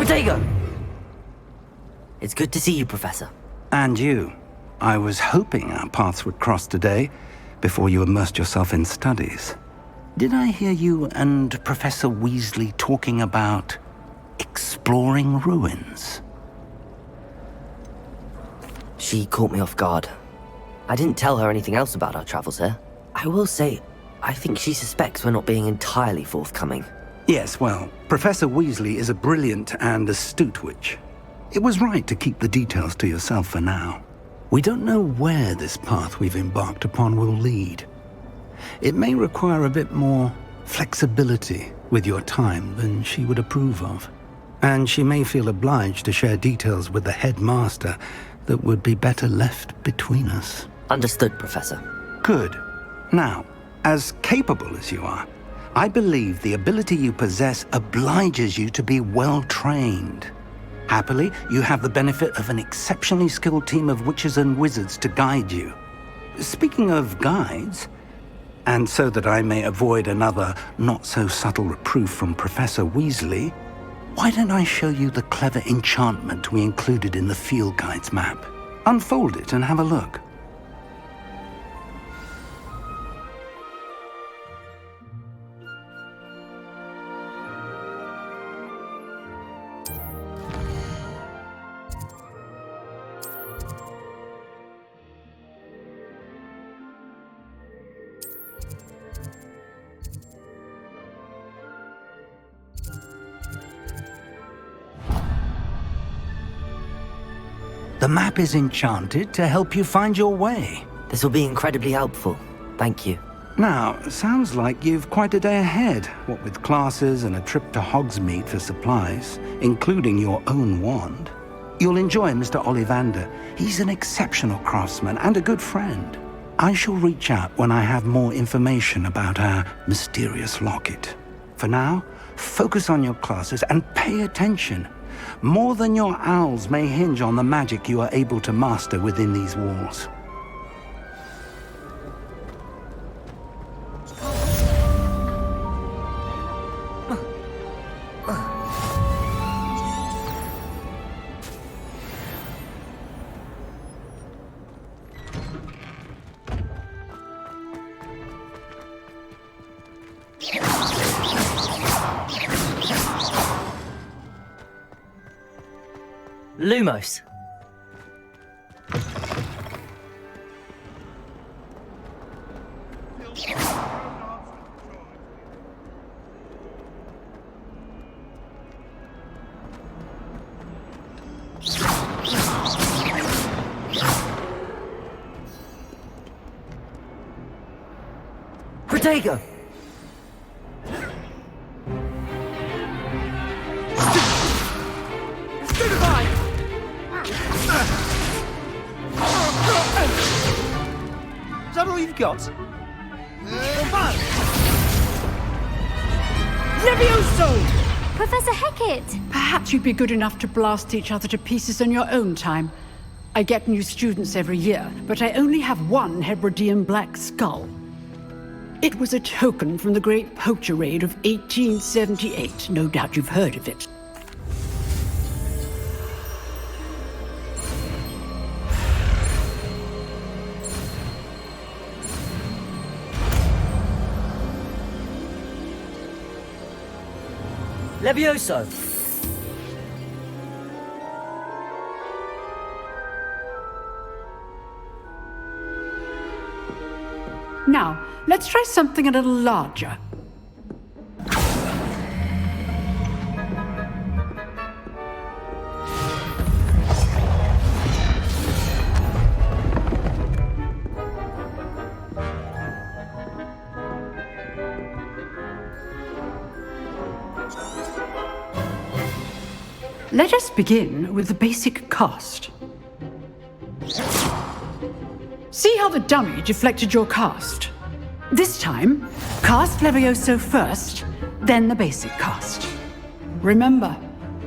Protego! It's good to see you, Professor. And you. I was hoping our paths would cross today, before you immersed yourself in studies. Did I hear you and Professor Weasley talking about exploring ruins? She caught me off guard. I didn't tell her anything else about our travels here. I will say, I think she suspects we're not being entirely forthcoming. Yes, well, Professor Weasley is a brilliant and astute witch. It was right to keep the details to yourself for now. We don't know where this path we've embarked upon will lead. It may require a bit more flexibility with your time than she would approve of. And she may feel obliged to share details with the headmaster that would be better left between us. Understood, Professor. Good. Now, as capable as you are, I believe the ability you possess obliges you to be well-trained. Happily, you have the benefit of an exceptionally skilled team of witches and wizards to guide you. Speaking of guides, and so that I may avoid another not-so-subtle reproof from Professor Weasley, why don't I show you the clever enchantment we included in the field guide's map? Unfold it and have a look. The map is enchanted to help you find your way. This will be incredibly helpful. Thank you. Now, sounds like you've quite a day ahead, what with classes and a trip to Hogsmeade for supplies, including your own wand. You'll enjoy Mr. Ollivander. He's an exceptional craftsman and a good friend. I shall reach out when I have more information about our mysterious locket. For now, focus on your classes and pay attention. More than your owls may hinge on the magic you are able to master within these walls. Lumos. Protego! Is that all you've got? Levioso! Professor Hecat! Perhaps you'd be good enough to blast each other to pieces on your own time. I get new students every year, but I only have one Hebridean black skull. It was a token from the Great Poacher Raid of 1878. No doubt you've heard of it. Levioso! Now, let's try something a little larger. Let us begin with the basic cast. See how the dummy deflected your cast? This time, cast Levioso first, then the basic cast. Remember,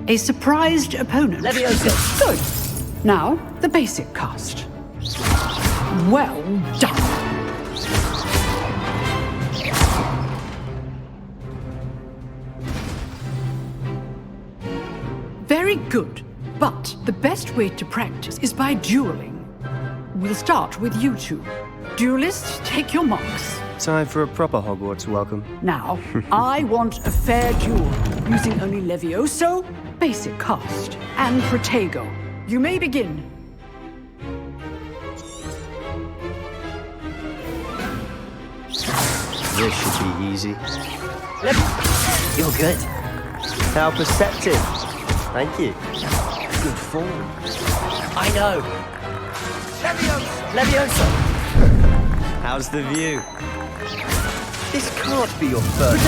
a surprised opponent. Levioso! Good. Now, the basic cast. Well done. Very good. But the best way to practice is by dueling. We'll start with you two. Duelists, take your marks. Time for a proper Hogwarts welcome. Now, I want a fair duel, using only Levioso, basic cast, and Protego. You may begin. This should be easy. You're good. How perceptive. Thank you. Good form. I know. Leviosa! How's the view? This can't be your first.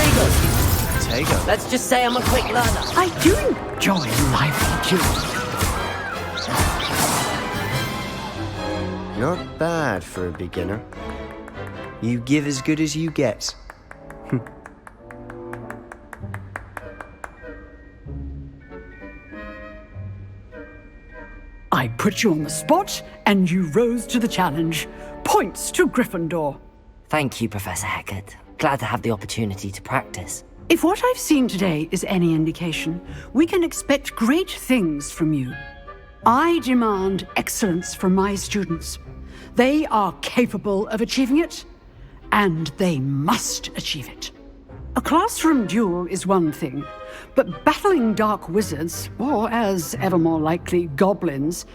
Potato. Let's just say I'm a quick learner. I do enjoy lively duels. Not bad for a beginner. You give as good as you get. I put you on the spot, and you rose to the challenge. Points to Gryffindor. Thank you, Professor Hecat. Glad to have the opportunity to practice. If what I've seen today is any indication, we can expect great things from you. I demand excellence from my students. They are capable of achieving it, and they must achieve it. A classroom duel is one thing, but battling dark wizards, or as ever more likely, goblins,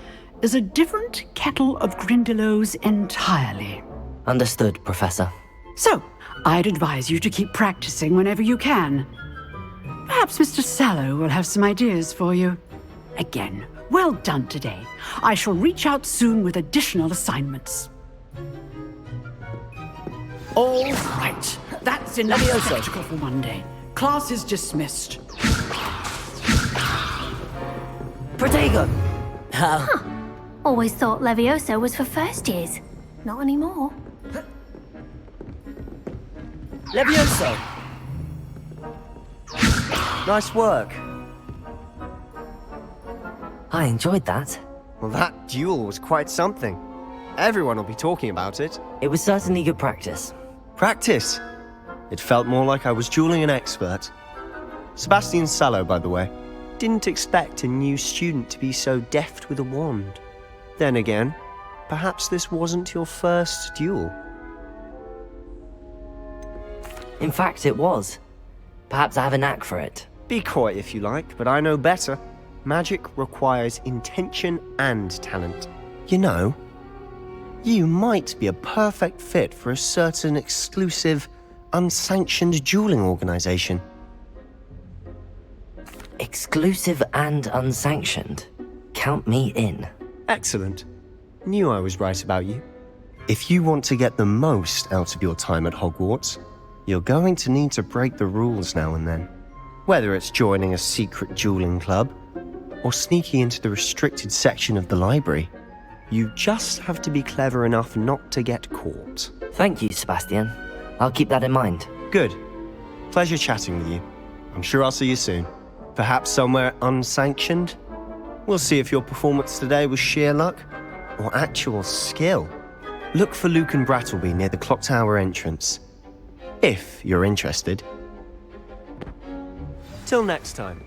is a different kettle of Grindylows entirely. Understood, Professor. So, I'd advise you to keep practicing whenever you can. Perhaps Mr. Sallow will have some ideas for you. Again, well done today. I shall reach out soon with additional assignments. All right. That's enough spectacle for one day. Class is dismissed. Protego! Always thought Levioso was for first years. Not anymore. Levioso! Nice work. I enjoyed that. Well, that duel was quite something. Everyone will be talking about it. It was certainly good practice. Practice. It felt more like I was dueling an expert. Sebastian Sallow, by the way. Didn't expect a new student to be so deft with a wand. Then again, perhaps this wasn't your first duel. In fact, it was. Perhaps I have a knack for it. Be coy if you like, but I know better. Magic requires intention and talent. You know, you might be a perfect fit for a certain exclusive, unsanctioned dueling organization. Exclusive and unsanctioned. Count me in. Excellent. Knew I was right about you. If you want to get the most out of your time at Hogwarts, you're going to need to break the rules now and then. Whether it's joining a secret dueling club, or sneaking into the restricted section of the library, you just have to be clever enough not to get caught. Thank you, Sebastian. I'll keep that in mind. Good. Pleasure chatting with you. I'm sure I'll see you soon. Perhaps somewhere unsanctioned? We'll see if your performance today was sheer luck or actual skill. Look for Luke and Brattleby near the clock tower entrance, if you're interested. Till next time.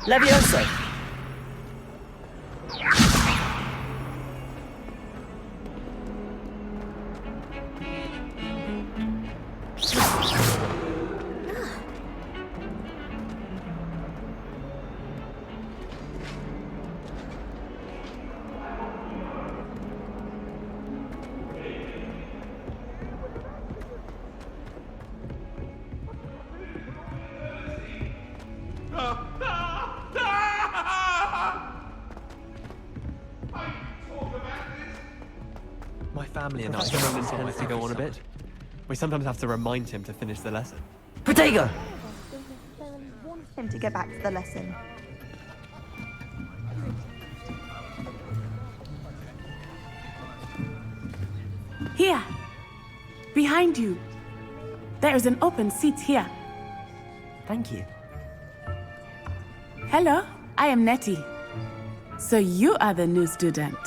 Levioso! My family and I have a tendency to go on a bit. We sometimes have to remind him to finish the lesson. Protego! Want him to get back to the lesson. Here. Behind you. There is an open seat here. Thank you. Hello, I am Nettie. So you are the new student.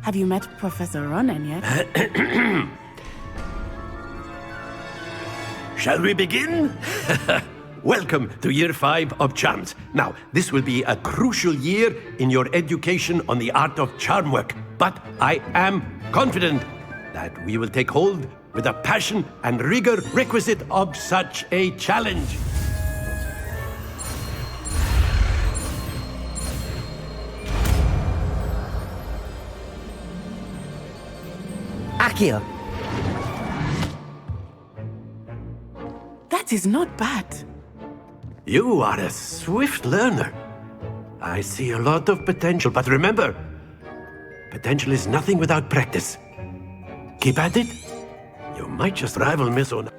Have you met Professor Ronan yet? Shall we begin? Welcome to Year 5 of Charms. Now, this will be a crucial year in your education on the art of charm work, but I am confident that we will take hold with the passion and rigor requisite of such a challenge. Accio! That is not bad. You are a swift learner. I see a lot of potential, but remember, potential is nothing without practice. Keep at it. You might just rival Miss Ona.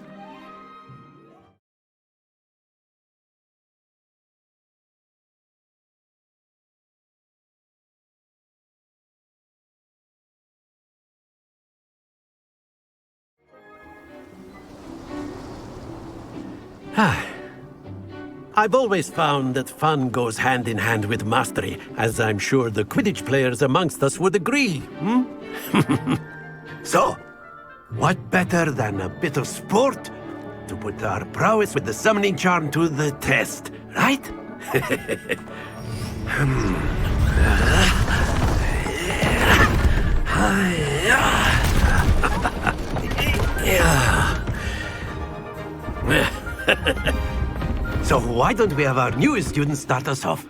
I've always found that fun goes hand in hand with mastery, as I'm sure the Quidditch players amongst us would agree, So, what better than a bit of sport to put our prowess with the summoning charm to the test, right? So why don't we have our newest student start us off?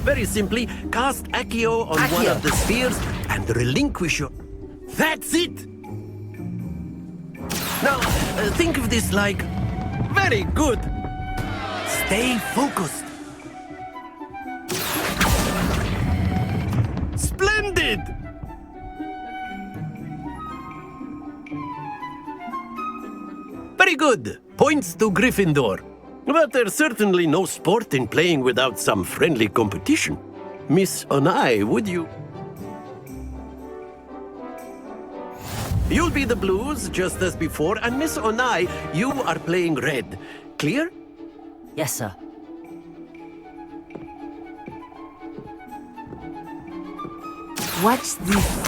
Very simply, cast Accio on one of the spheres and relinquish your... That's it! Now, think of this like... Very good! Stay focused. Splendid! Very good. Points to Gryffindor. But there's certainly no sport in playing without some friendly competition. Miss Onai, would you? You'll be the blues, just as before, and Miss Onai, you are playing red. Clear? Yes, sir. Watch this.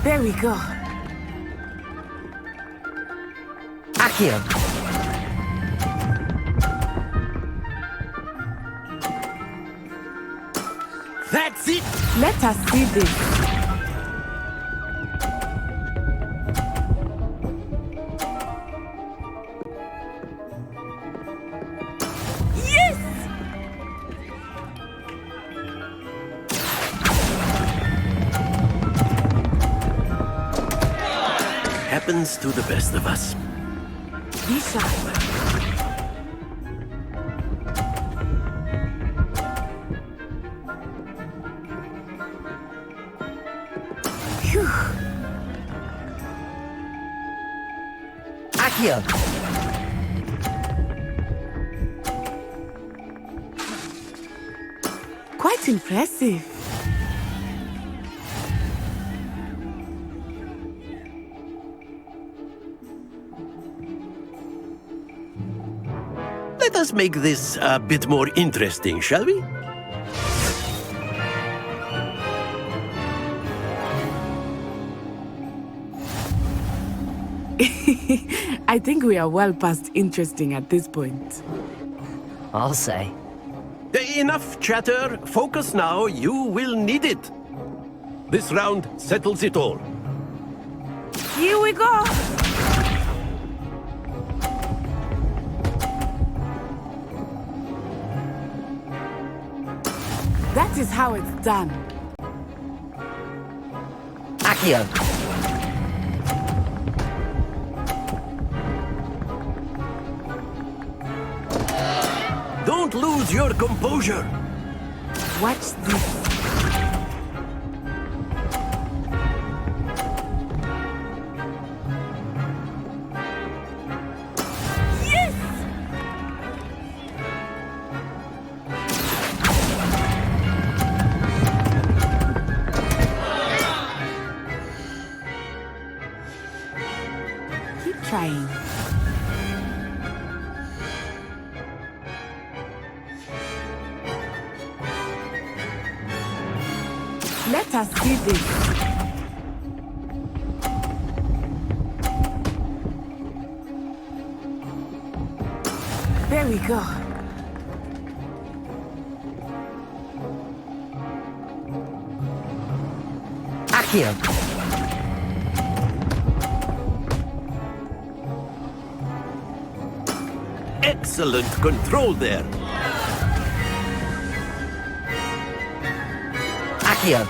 There we go. Accio! That's it! Let us see this. Yes! Happens to the best of us. Be sharp. Phew. Accio! Quite impressive. Let us us make this a bit more interesting, shall we? I think we are well past interesting at this point. I'll say. Enough chatter. Focus now. You will need it. This round settles it all. Here we go! That is how it's done. Accio! Don't lose your composure. Watch this. Yes! Keep trying. Let us see this. There we go. Accio! Excellent control there. Accio!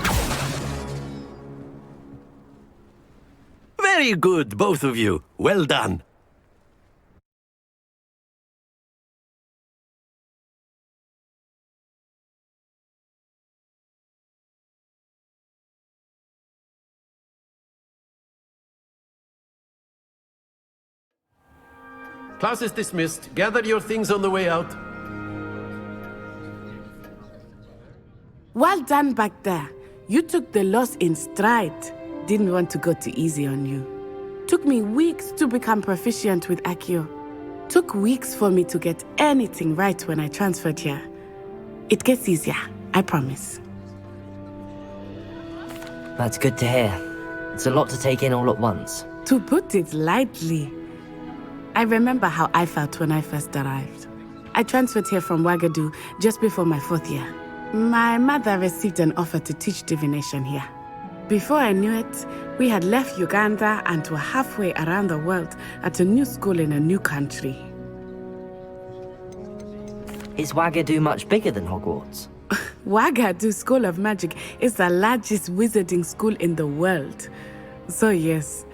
Very good, both of you. Well done. Class is dismissed. Gather your things on the way out. Well done back there. You took the loss in stride. Didn't want to go too easy on you. Took me weeks to become proficient with Accio. Took weeks for me to get anything right when I transferred here. It gets easier, I promise. That's good to hear. It's a lot to take in all at once. To put it lightly, I remember how I felt when I first arrived. I transferred here from Wagadu just before my 4th year. My mother received an offer to teach divination here. Before I knew it, we had left Uganda and were halfway around the world at a new school in a new country. Is Wagadu much bigger than Hogwarts? Wagadu School of Magic is the largest wizarding school in the world. So yes,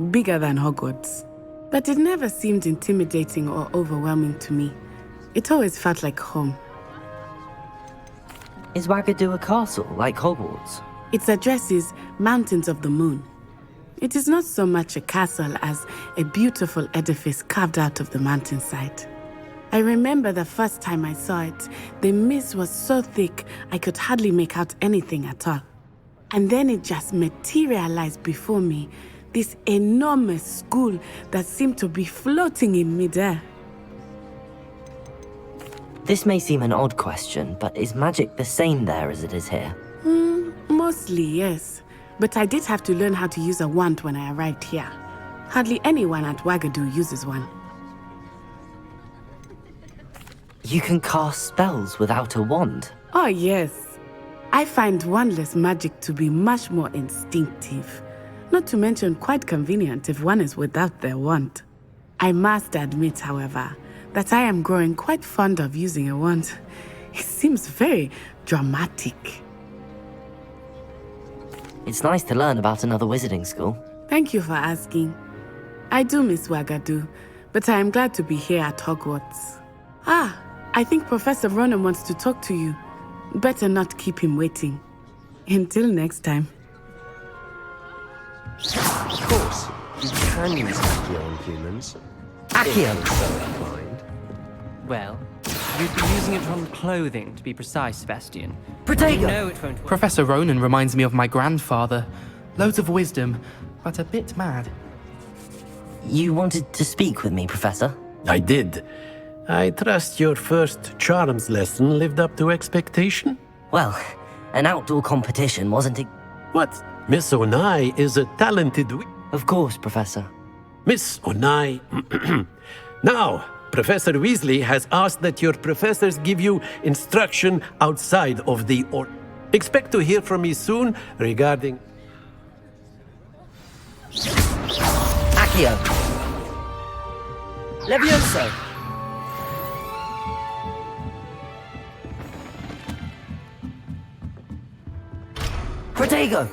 bigger than Hogwarts. But it never seemed intimidating or overwhelming to me. It always felt like home. Is Wagadu a castle like Hogwarts? Its address is Mountains of the Moon. It is not so much a castle as a beautiful edifice carved out of the mountainside. I remember the first time I saw it, the mist was so thick I could hardly make out anything at all. And then it just materialized before me, this enormous school that seemed to be floating in midair. This may seem an odd question, but is magic the same there as it is here? Mostly, yes. But I did have to learn how to use a wand when I arrived here. Hardly anyone at Wagadu uses one. You can cast spells without a wand? Oh, yes. I find wandless magic to be much more instinctive. Not to mention quite convenient if one is without their wand. I must admit, however, that I am growing quite fond of using a wand. It seems very dramatic. It's nice to learn about another wizarding school. Thank you for asking. I do miss Wagadu, but I am glad to be here at Hogwarts. I think Professor Ronan wants to talk to you. Better not keep him waiting. Until next time. Of course, you can use Accio on humans. Accio! If you're so inclined. Well, you'd be using it on clothing, to be precise, Sebastian. Protego! You know it won't work. Professor Ronan reminds me of my grandfather. Loads of wisdom, but a bit mad. You wanted to speak with me, Professor? I did. I trust your first charms lesson lived up to expectation? Well, an outdoor competition wasn't it? What? Miss Onai is a talented Of course, Professor. Miss Onai. Now, Professor Weasley has asked that your professors give you instruction outside of the Expect to hear from me soon regarding... Accio! Levioso! Protego!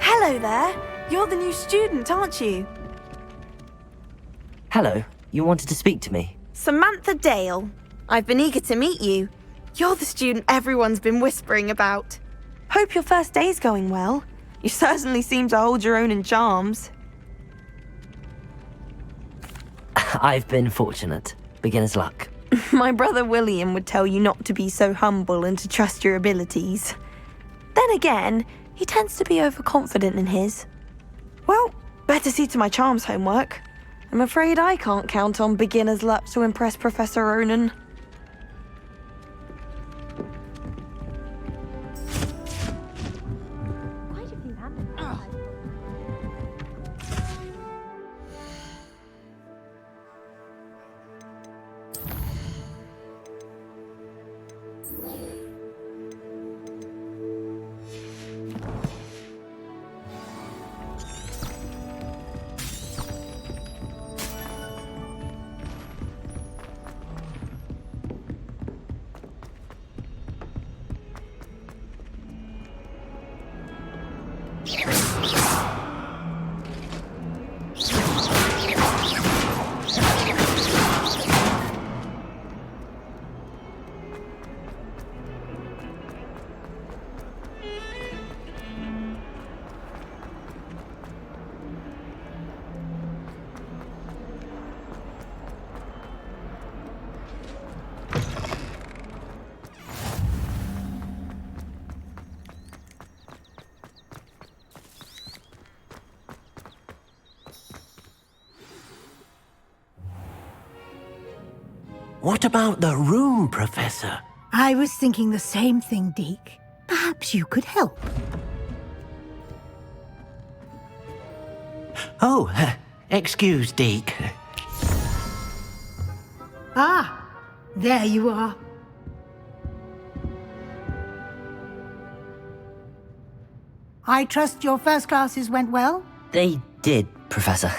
Hello there. You're the new student, aren't you? Hello, you wanted to speak to me? Samantha Dale. I've been eager to meet you. You're the student everyone's been whispering about. Hope your first day's going well. You certainly seem to hold your own in charms. I've been fortunate. Beginner's luck. My brother William would tell you not to be so humble and to trust your abilities. Then again, he tends to be overconfident in his. Well, better see to my charms homework. I'm afraid I can't count on beginner's luck to impress Professor Ronan. What about the room, Professor? I was thinking the same thing, Deke. Perhaps you could help. Oh, excuse, Deke. Ah, there you are. I trust your first classes went well? They did, Professor.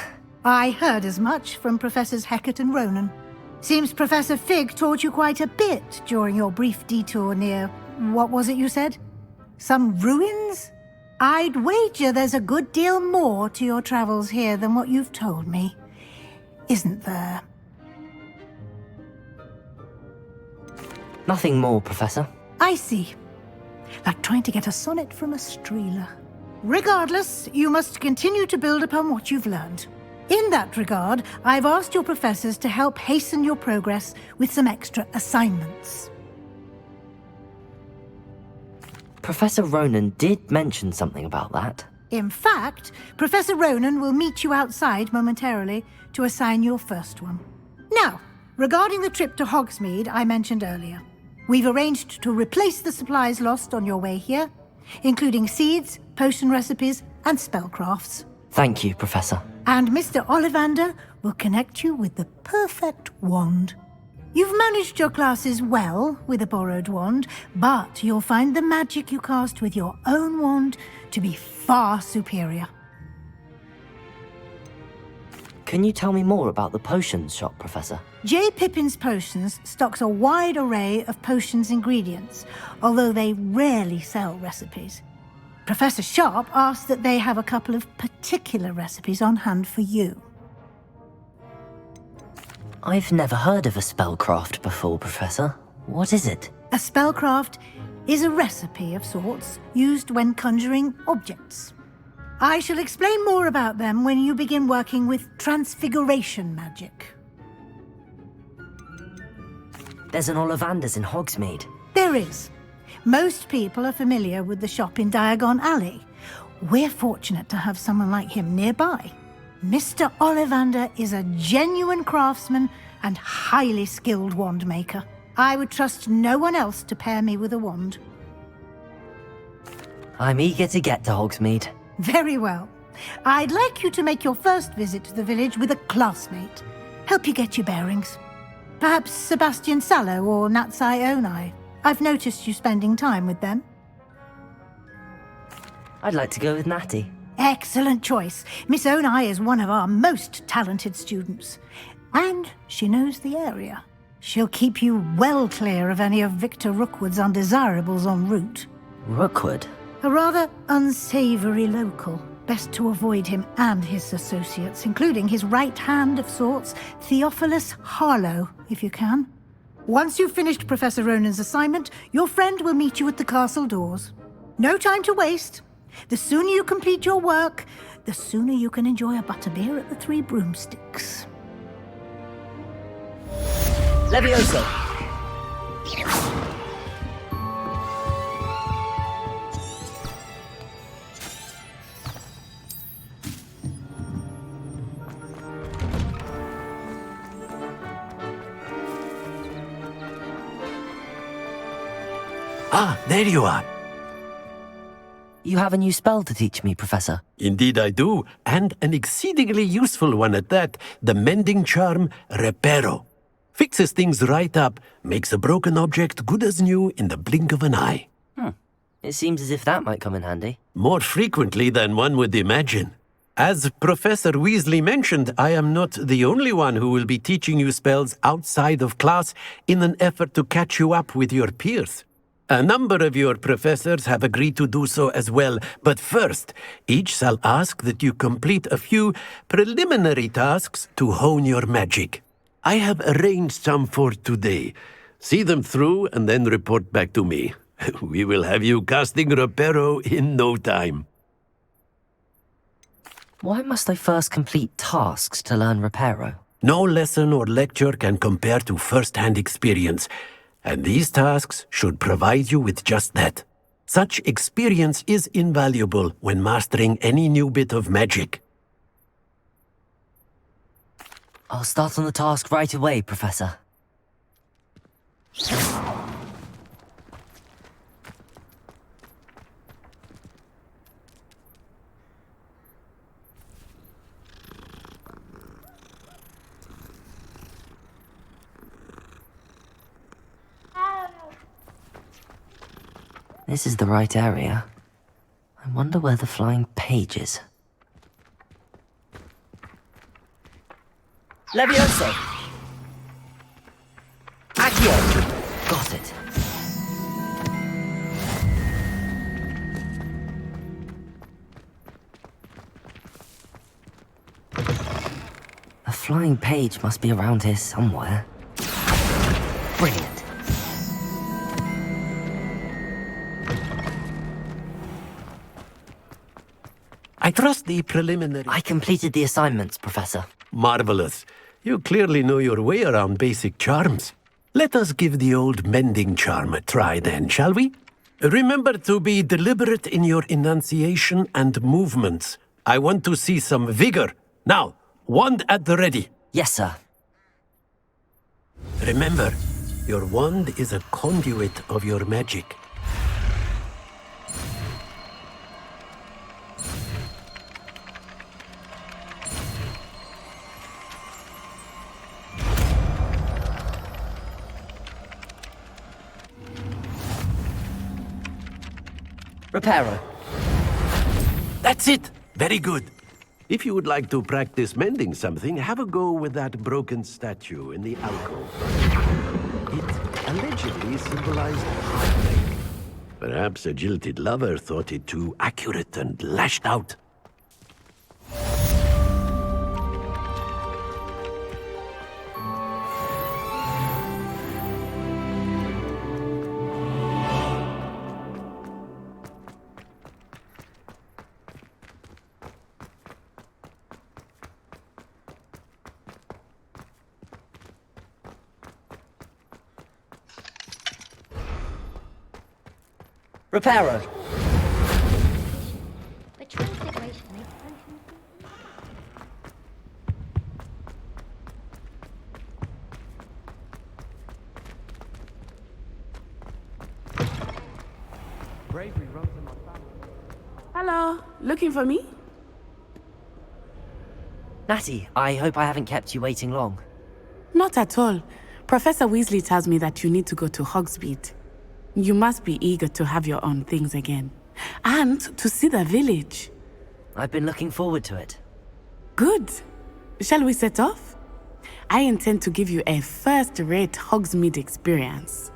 I heard as much from Professors Hecat and Ronan. Seems Professor Fig taught you quite a bit during your brief detour near... what was it you said? Some ruins? I'd wager there's a good deal more to your travels here than what you've told me. Isn't there? Nothing more, Professor. I see. Like trying to get a sonnet from a streeler. Regardless, you must continue to build upon what you've learned. In that regard, I've asked your professors to help hasten your progress with some extra assignments. Professor Ronan did mention something about that. In fact, Professor Ronan will meet you outside momentarily to assign your first one. Now, regarding the trip to Hogsmeade I mentioned earlier, we've arranged to replace the supplies lost on your way here, including seeds, potion recipes, and spellcrafts. Thank you, Professor. And Mr. Ollivander will connect you with the perfect wand. You've managed your classes well with a borrowed wand, but you'll find the magic you cast with your own wand to be far superior. Can you tell me more about the potions shop, Professor? J. Pippin's Potions stocks a wide array of potions ingredients, although they rarely sell recipes. Professor Sharp asked that they have a couple of particular recipes on hand for you. I've never heard of a spellcraft before, Professor. What is it? A spellcraft is a recipe of sorts used when conjuring objects. I shall explain more about them when you begin working with transfiguration magic. There's an Ollivander's in Hogsmeade. There is. Most people are familiar with the shop in Diagon Alley. We're fortunate to have someone like him nearby. Mr. Ollivander is a genuine craftsman and highly skilled wand maker. I would trust no one else to pair me with a wand. I'm eager to get to Hogsmeade. Very well. I'd like you to make your first visit to the village with a classmate. Help you get your bearings. Perhaps Sebastian Sallow or Natsai Onai. I've noticed you spending time with them. I'd like to go with Natty. Excellent choice. Miss Onai is one of our most talented students. And she knows the area. She'll keep you well clear of any of Victor Rookwood's undesirables en route. Rookwood? A rather unsavory local. Best to avoid him and his associates, including his right hand of sorts, Theophilus Harlow, if you can. Once you've finished Professor Ronan's assignment, your friend will meet you at the castle doors. No time to waste. The sooner you complete your work, the sooner you can enjoy a butterbeer at the Three Broomsticks. Levioso! Ah, there you are. You have a new spell to teach me, Professor. Indeed I do, and an exceedingly useful one at that, the mending charm Reparo. Fixes things right up, makes a broken object good as new in the blink of an eye. It seems as if that might come in handy. More frequently than one would imagine. As Professor Weasley mentioned, I am not the only one who will be teaching you spells outside of class in an effort to catch you up with your peers. A number of your professors have agreed to do so as well, but first, each shall ask that you complete a few preliminary tasks to hone your magic. I have arranged some for today. See them through and then report back to me. We will have you casting Reparo in no time. Why must I first complete tasks to learn Reparo? No lesson or lecture can compare to first-hand experience. And these tasks should provide you with just that. Such experience is invaluable when mastering any new bit of magic. I'll start on the task right away, Professor. This is the right area. I wonder where the flying page is. Levioso! Accio! Got it. A flying page must be around here somewhere. Brilliant. I trust the preliminary... I completed the assignments, Professor. Marvelous. You clearly know your way around basic charms. Let us give the old mending charm a try then, shall we? Remember to be deliberate in your enunciation and movements. I want to see some vigor. Now, wand at the ready. Yes, sir. Remember, your wand is a conduit of your magic. Reparo. That's it! Very good. If you would like to practice mending something, have a go with that broken statue in the alcove. It allegedly symbolized heartbreak. Perhaps a jilted lover thought it too accurate and lashed out. Reparo. Which bravery runs in my family. Hello, looking for me? Natty, I hope I haven't kept you waiting long. Not at all. Professor Weasley tells me that you need to go to Hogsmeade. You must be eager to have your own things again. And to see the village. I've been looking forward to it. Good. Shall we set off? I intend to give you a first-rate Hogsmeade experience.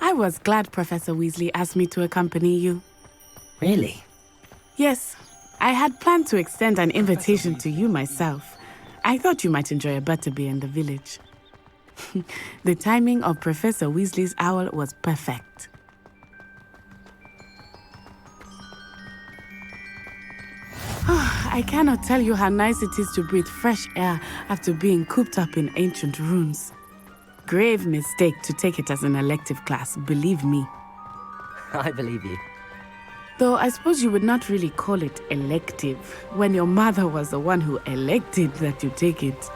I was glad Professor Weasley asked me to accompany you. Really? Yes, I had planned to extend an invitation to you myself. I thought you might enjoy a butterbeer in the village. The timing of Professor Weasley's owl was perfect. I cannot tell you how nice it is to breathe fresh air after being cooped up in ancient rooms. Grave mistake to take it as an elective class, believe me. I believe you. Though I suppose you would not really call it elective when your mother was the one who elected that you take it.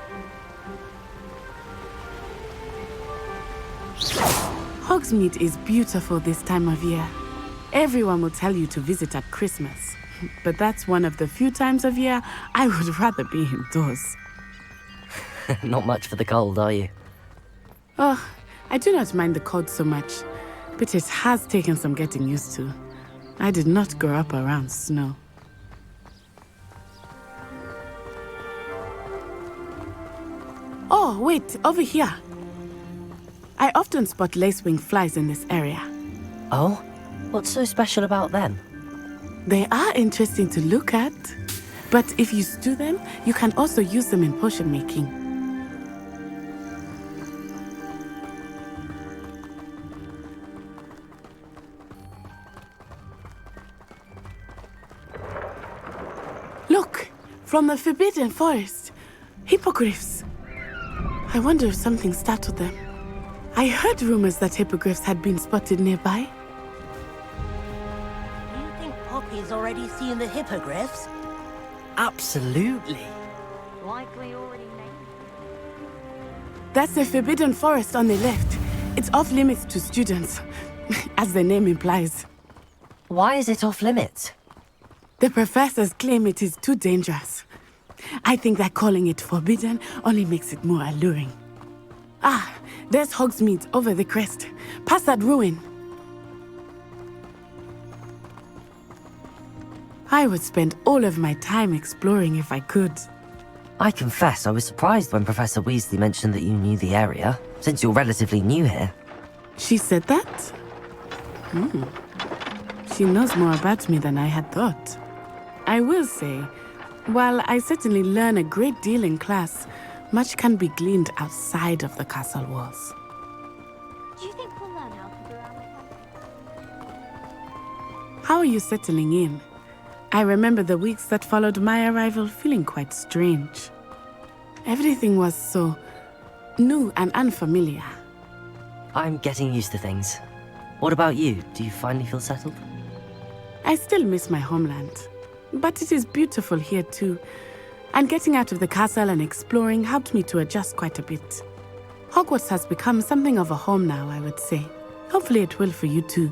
Hogsmeade is beautiful this time of year. Everyone will tell you to visit at Christmas, but that's one of the few times of year I would rather be indoors. Not much for the cold, are you? Oh, I do not mind the cold so much, but it has taken some getting used to. I did not grow up around snow. Oh, wait, over here. I often spot lacewing flies in this area. Oh? What's so special about them? They are interesting to look at, but if you stew them, you can also use them in potion making. Look, from the Forbidden Forest. Hippogriffs. I wonder if something startled them. I heard rumors that hippogriffs had been spotted nearby. Do you think Poppy's already seen the hippogriffs? Absolutely. Like we already named. That's the Forbidden Forest on the left. It's off limits to students, as the name implies. Why is it off limits? The professors claim it is too dangerous. I think that calling it forbidden only makes it more alluring. Ah, there's Hogsmeade over the crest, past that ruin. I would spend all of my time exploring if I could. I confess I was surprised when Professor Weasley mentioned that you knew the area, since you're relatively new here. She said that? She knows more about me than I had thought. I will say, while I certainly learn a great deal in class, much can be gleaned outside of the castle walls. Do you think we'll learn how to go around the castle? How are you settling in? I remember the weeks that followed my arrival feeling quite strange. Everything was so new and unfamiliar. I'm getting used to things. What about you? Do you finally feel settled? I still miss my homeland, but it is beautiful here too. And getting out of the castle and exploring helped me to adjust quite a bit. Hogwarts has become something of a home now, I would say. Hopefully it will for you too.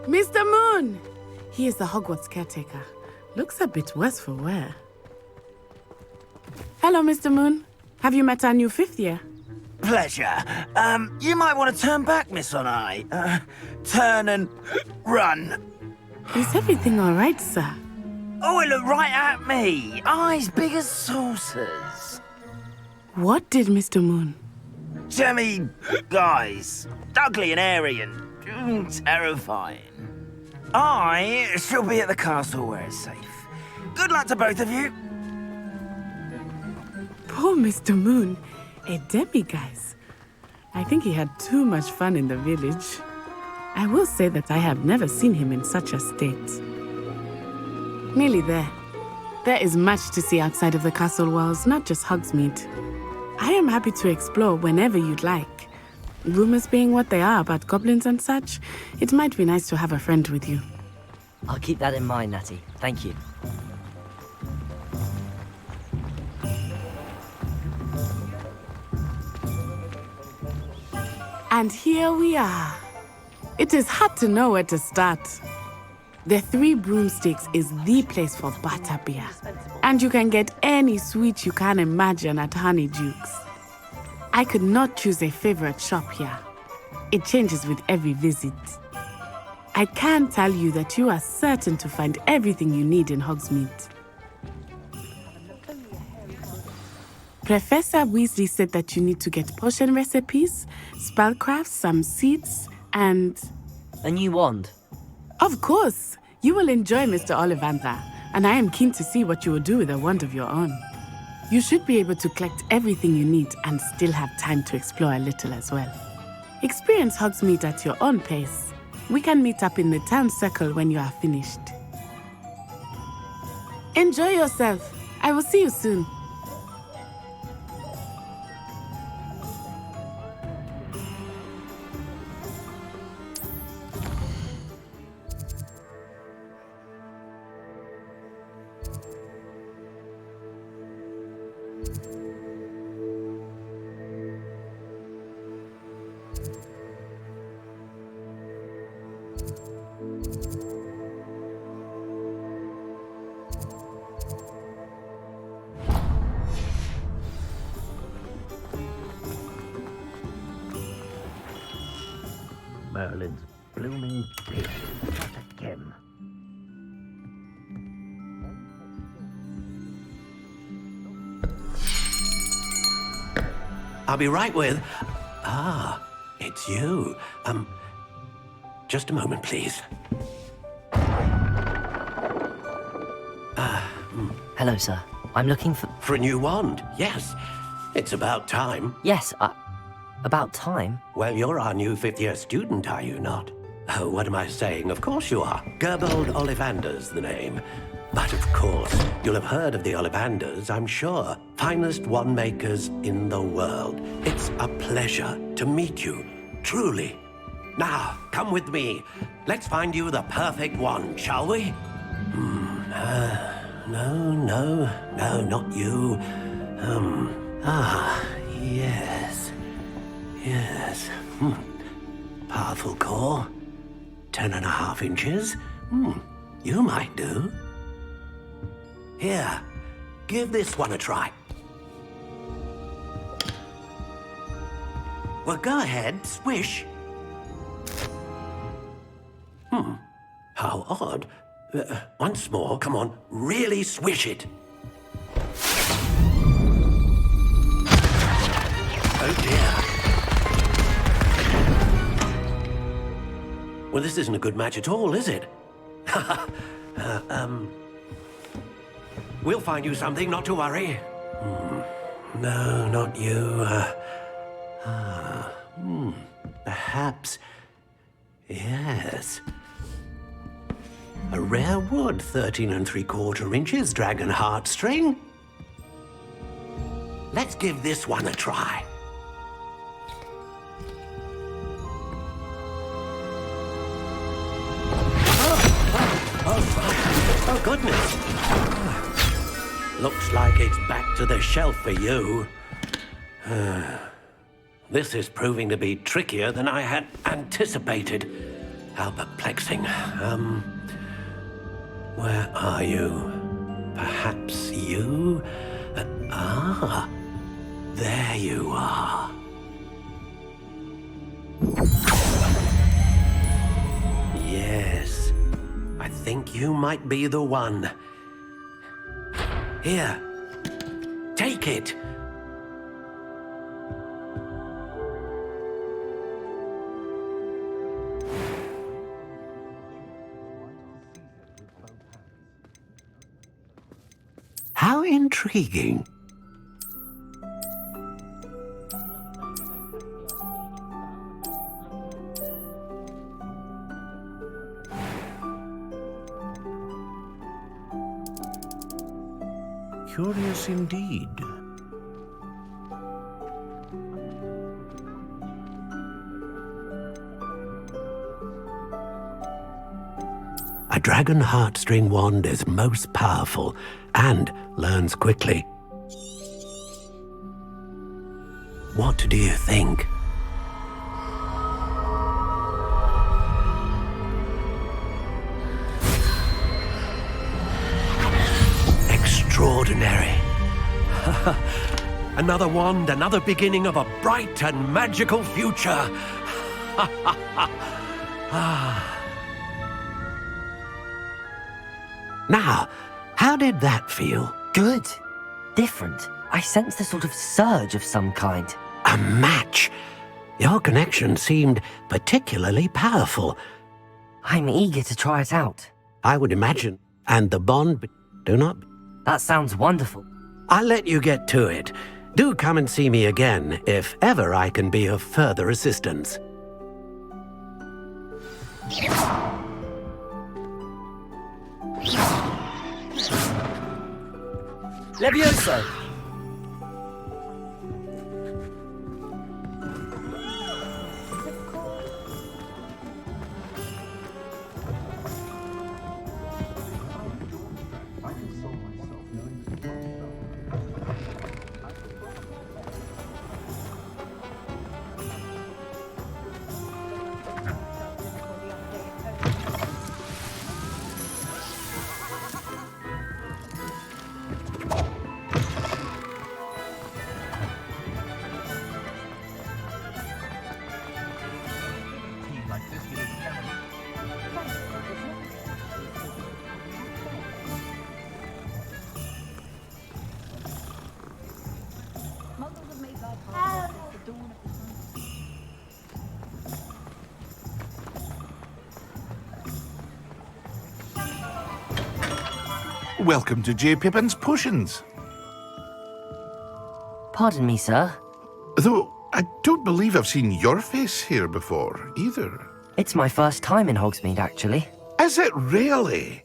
Mr. Moon! He is the Hogwarts caretaker. Looks a bit worse for wear. Hello, Mr. Moon. Have you met our new fifth year? Pleasure. You might want to turn back, Miss On-Eye. Turn and run. Is everything all right, sir? Oh, it looked right at me. Eyes big as saucers. What did Mr. Moon? Jemmy guys. Ugly and airy and terrifying. I shall be at the castle where it's safe. Good luck to both of you. Poor Mr. Moon. A demiguise. I think he had too much fun in the village. I will say that I have never seen him in such a state. Nearly there. There is much to see outside of the castle walls, not just Hogsmeade. I am happy to explore whenever you'd like. Rumors being what they are about goblins and such, it might be nice to have a friend with you. I'll keep that in mind, Natty. Thank you. And here we are. It is hard to know where to start. The Three Broomsticks is the place for butterbeer. And you can get any sweet you can imagine at Honeydukes. I could not choose a favorite shop here. It changes with every visit. I can tell you that you are certain to find everything you need in Hogsmeade. Professor Weasley said that you need to get potion recipes, spellcrafts, some seeds, and... A new wand? Of course! You will enjoy Mr. Ollivander, and I am keen to see what you will do with a wand of your own. You should be able to collect everything you need and still have time to explore a little as well. Experience Hogsmeade at your own pace. We can meet up in the town circle when you are finished. Enjoy yourself. I will see you soon. Merlin's blooming pig. What a gem. I'll be right with... Ah, it's you. Just a moment, please. Hello, sir. I'm looking for... For a new wand, yes. It's about time. Yes, about time? Well, you're our new fifth-year student, are you not? Oh, what am I saying? Of course you are. Gerbold Ollivander's the name. But of course, you'll have heard of the Ollivanders, I'm sure. Finest wand makers in the world. It's a pleasure to meet you, truly. Now, come with me. Let's find you the perfect wand, shall we? No, not you. Yes. Powerful core. 10.5 inches. You might do. Here, give this one a try. Well, go ahead, swish. How odd. Once more, come on, really swish it. Oh dear. Well, this isn't a good match at all, is it? We'll find you something, not to worry. No, not you. Perhaps... Yes. A rare wood, 13 3/4 inches, dragon heartstring. Let's give this one a try. Oh, goodness. Looks like it's back to the shelf for you. This is proving to be trickier than I had anticipated. How perplexing. Where are you? Perhaps you? There you are. Yes, I think you might be the one. Here, take it. How intriguing. Curious indeed. A dragon heartstring wand is most powerful and learns quickly. What do you think? Extraordinary. Another wand, another beginning of a bright and magical future. Now, how did that feel? Good. Different. I sensed a sort of surge of some kind. A match. Your connection seemed particularly powerful. I'm eager to try it out. I would imagine. And the bond, do not... That sounds wonderful. I'll let you get to it. Do come and see me again if ever I can be of further assistance. Levioso! Welcome to J. Pippin's Potions. Pardon me, sir. Though I don't believe I've seen your face here before, either. It's my first time in Hogsmeade, actually. Is it really?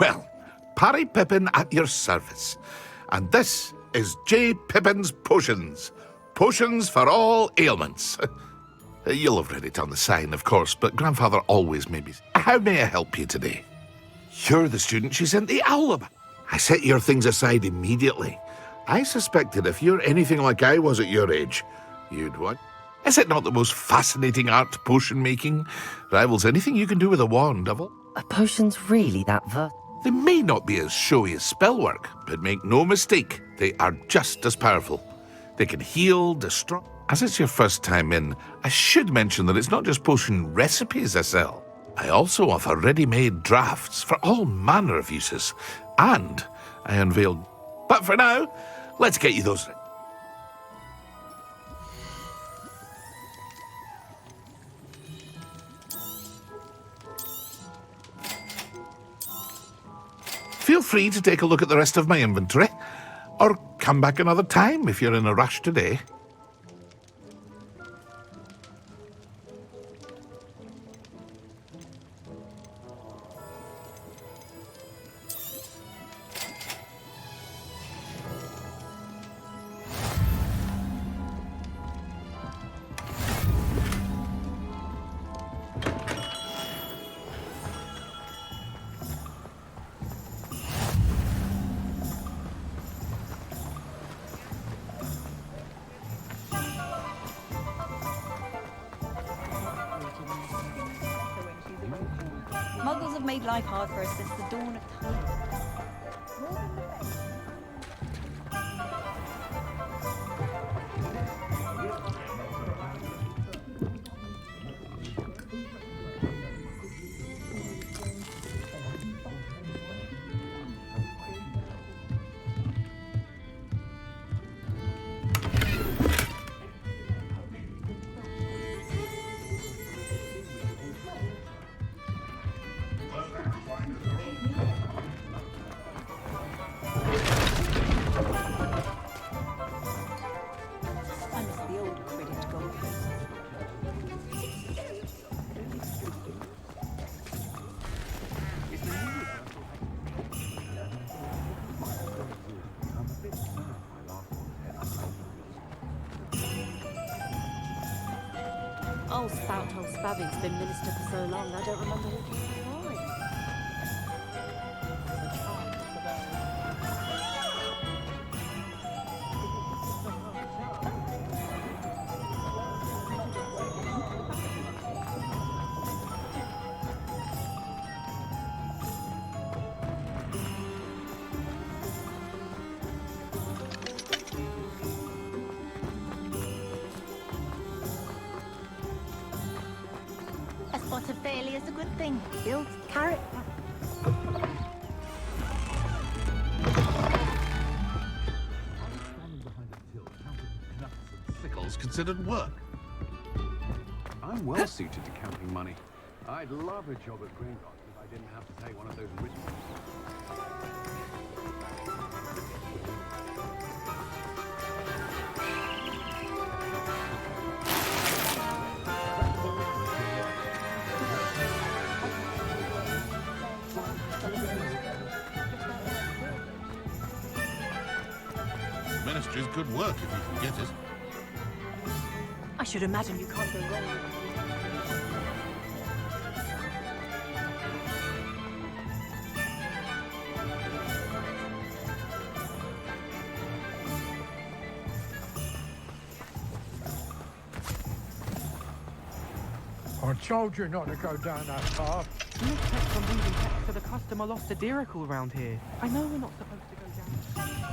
Well, Parry Pippin at your service. And this is J. Pippin's Potions. Potions for all ailments. You'll have read it on the sign, of course, but Grandfather always made me... How may I help you today? You're the student she sent the owl about. I set your things aside immediately. I suspected if you're anything like I was at your age, you'd what? Is it not the most fascinating art, potion making? Rivals anything you can do with a wand, Devil? Are potions really that They may not be as showy as spellwork, but make no mistake, they are just as powerful. They can heal, destroy... As it's your first time in, I should mention that it's not just potion recipes I sell. I also offer ready-made drafts for all manner of uses. And I unveiled... But for now, let's get you those... Feel free to take a look at the rest of my inventory, or come back another time if you're in a rush today. Muggles have made life hard for us since the dawn of time. old spout-hole Spavin's been minister for so long, I don't remember what he was like. A spot of failure is a good thing. Builds character. Sickles considered work. I'm well suited to counting money. I'd love a job at Gringotts if I didn't have to take one of those rich... Ministry's good work if you can get it. I should imagine you can't go wrong with it. I told you not to go down that path. Smith kept on losing text to the customer lost a Diracle around here. I know we're not supposed to go down.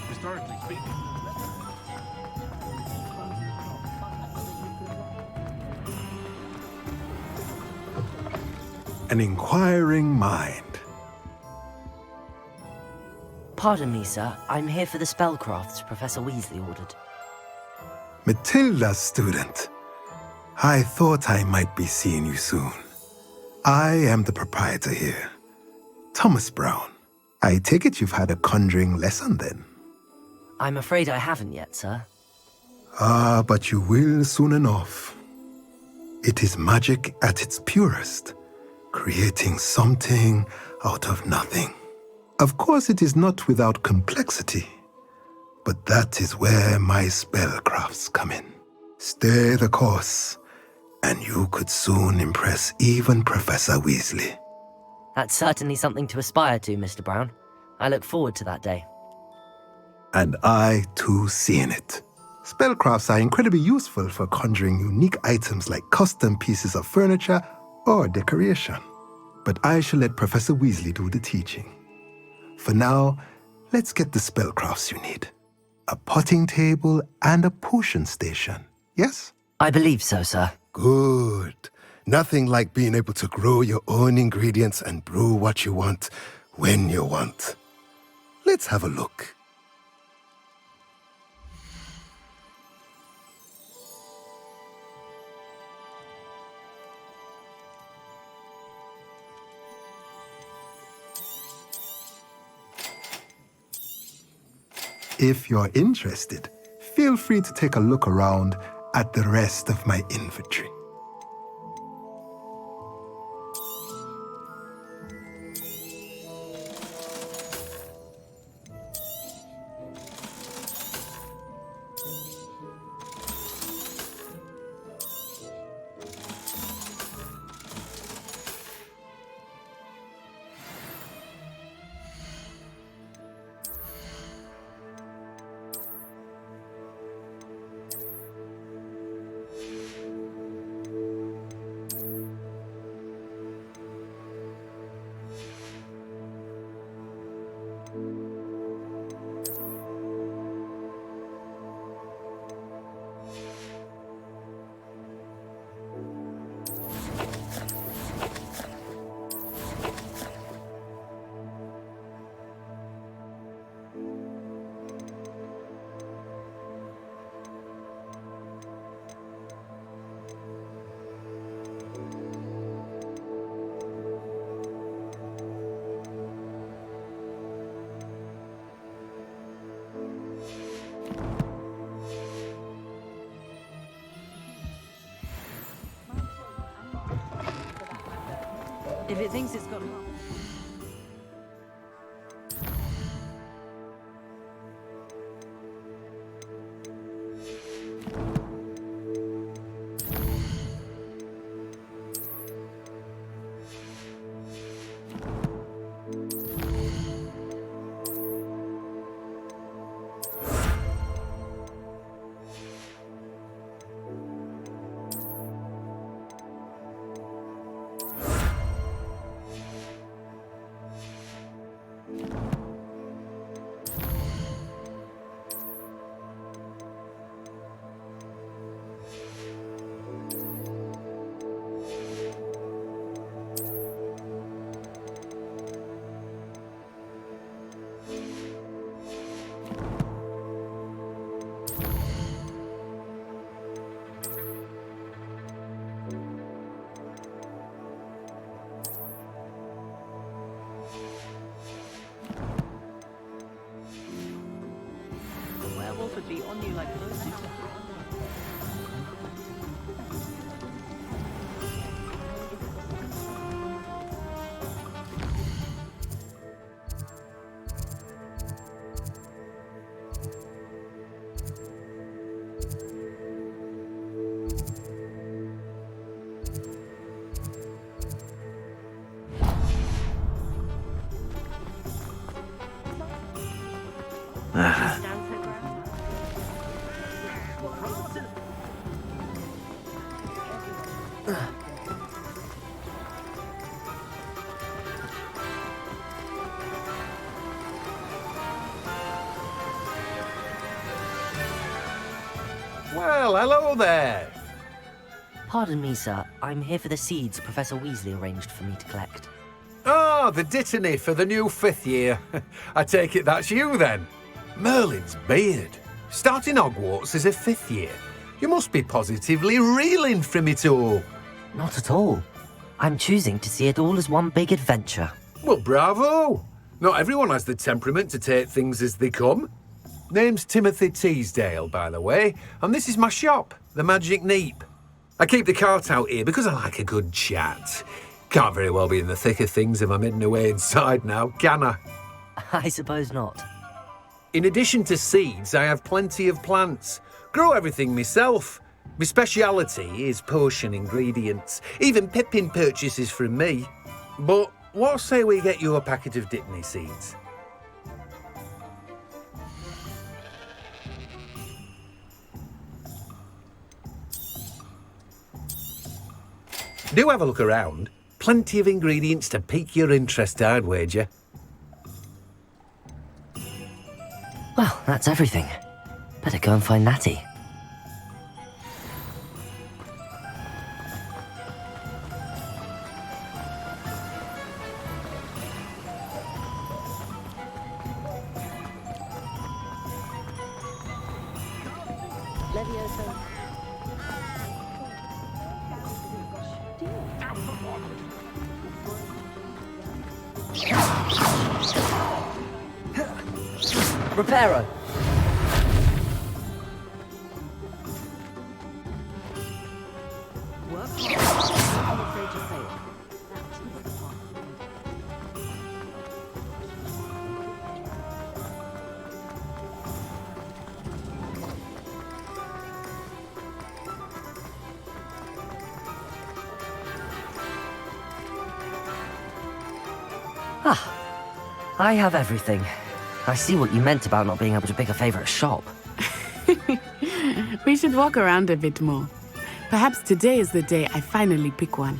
Historically speaking. An inquiring mind. Pardon me, sir. I'm here for the spellcrafts Professor Weasley ordered. Matilda's student. I thought I might be seeing you soon. I am the proprietor here, Thomas Brown. I take it you've had a conjuring lesson then? I'm afraid I haven't yet, sir. Ah, but you will soon enough. It is magic at its purest, creating something out of nothing. Of course, it is not without complexity, but that is where my spellcrafts come in. Stay the course, and you could soon impress even Professor Weasley. That's certainly something to aspire to, Mr. Brown. I look forward to that day. And I, too, see in it. Spellcrafts are incredibly useful for conjuring unique items like custom pieces of furniture or decoration. But I shall let Professor Weasley do the teaching. For now, let's get the spellcrafts you need. A potting table and a potion station, yes? I believe so, sir. Good. Nothing like being able to grow your own ingredients and brew what you want when you want. Let's have a look. If you're interested, feel free to take a look around at the rest of my inventory. If it thinks it's got... Werewolf would be on you like a super. Well, hello there. Pardon me, sir. I'm here for the seeds Professor Weasley arranged for me to collect. Ah, the dittany for the new 5th year. I take it that's you then. Merlin's beard. Starting Hogwarts as a 5th year. You must be positively reeling from it all. Not at all. I'm choosing to see it all as one big adventure. Well, bravo. Not everyone has the temperament to take things as they come. Name's Timothy Teasdale, by the way, and this is my shop, the Magic Neep. I keep the cart out here because I like a good chat. Can't very well be in the thick of things if I'm hidden away inside now, can I? I suppose not. In addition to seeds, I have plenty of plants. Grow everything myself. My speciality is potion ingredients. Even Pippin purchases from me. But what say we get you a packet of Dittany seeds? Do have a look around. Plenty of ingredients to pique your interest, I'd wager. Well, that's everything. Better go and find Natty. Leviosa. Reparo. Work hard. I'm afraid to fail. That is the part. I have everything. I see what you meant about not being able to pick a favourite shop. We should walk around a bit more. Perhaps today is the day I finally pick one.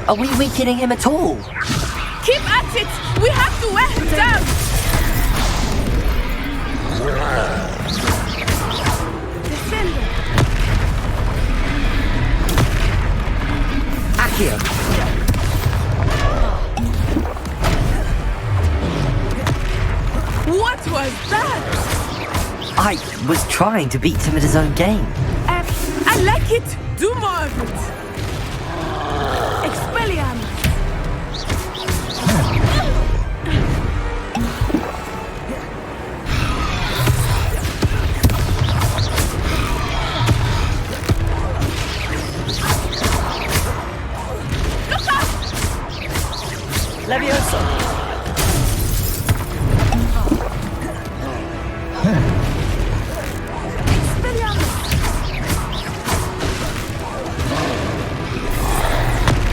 Are we weakening him at all? Keep at it! We have to wear him down! Defender! Accio! What was that? I was trying to beat him at his own game. I like it! Do more of it! Expelliarmus! Look up! Leviosa!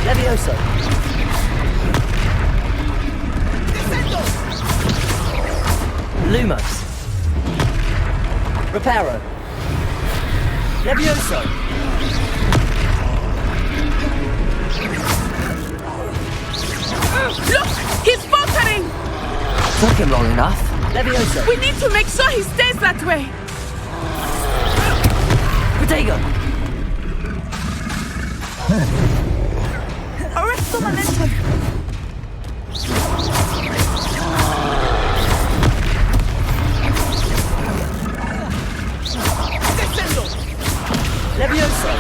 Leviosa! Lumos! Reparo! Levioso! Look! He's faltering! Took him long enough. Leviosa! We need to make sure he stays that way! Protego! Arrest the momentum! Descendo! Leviosa!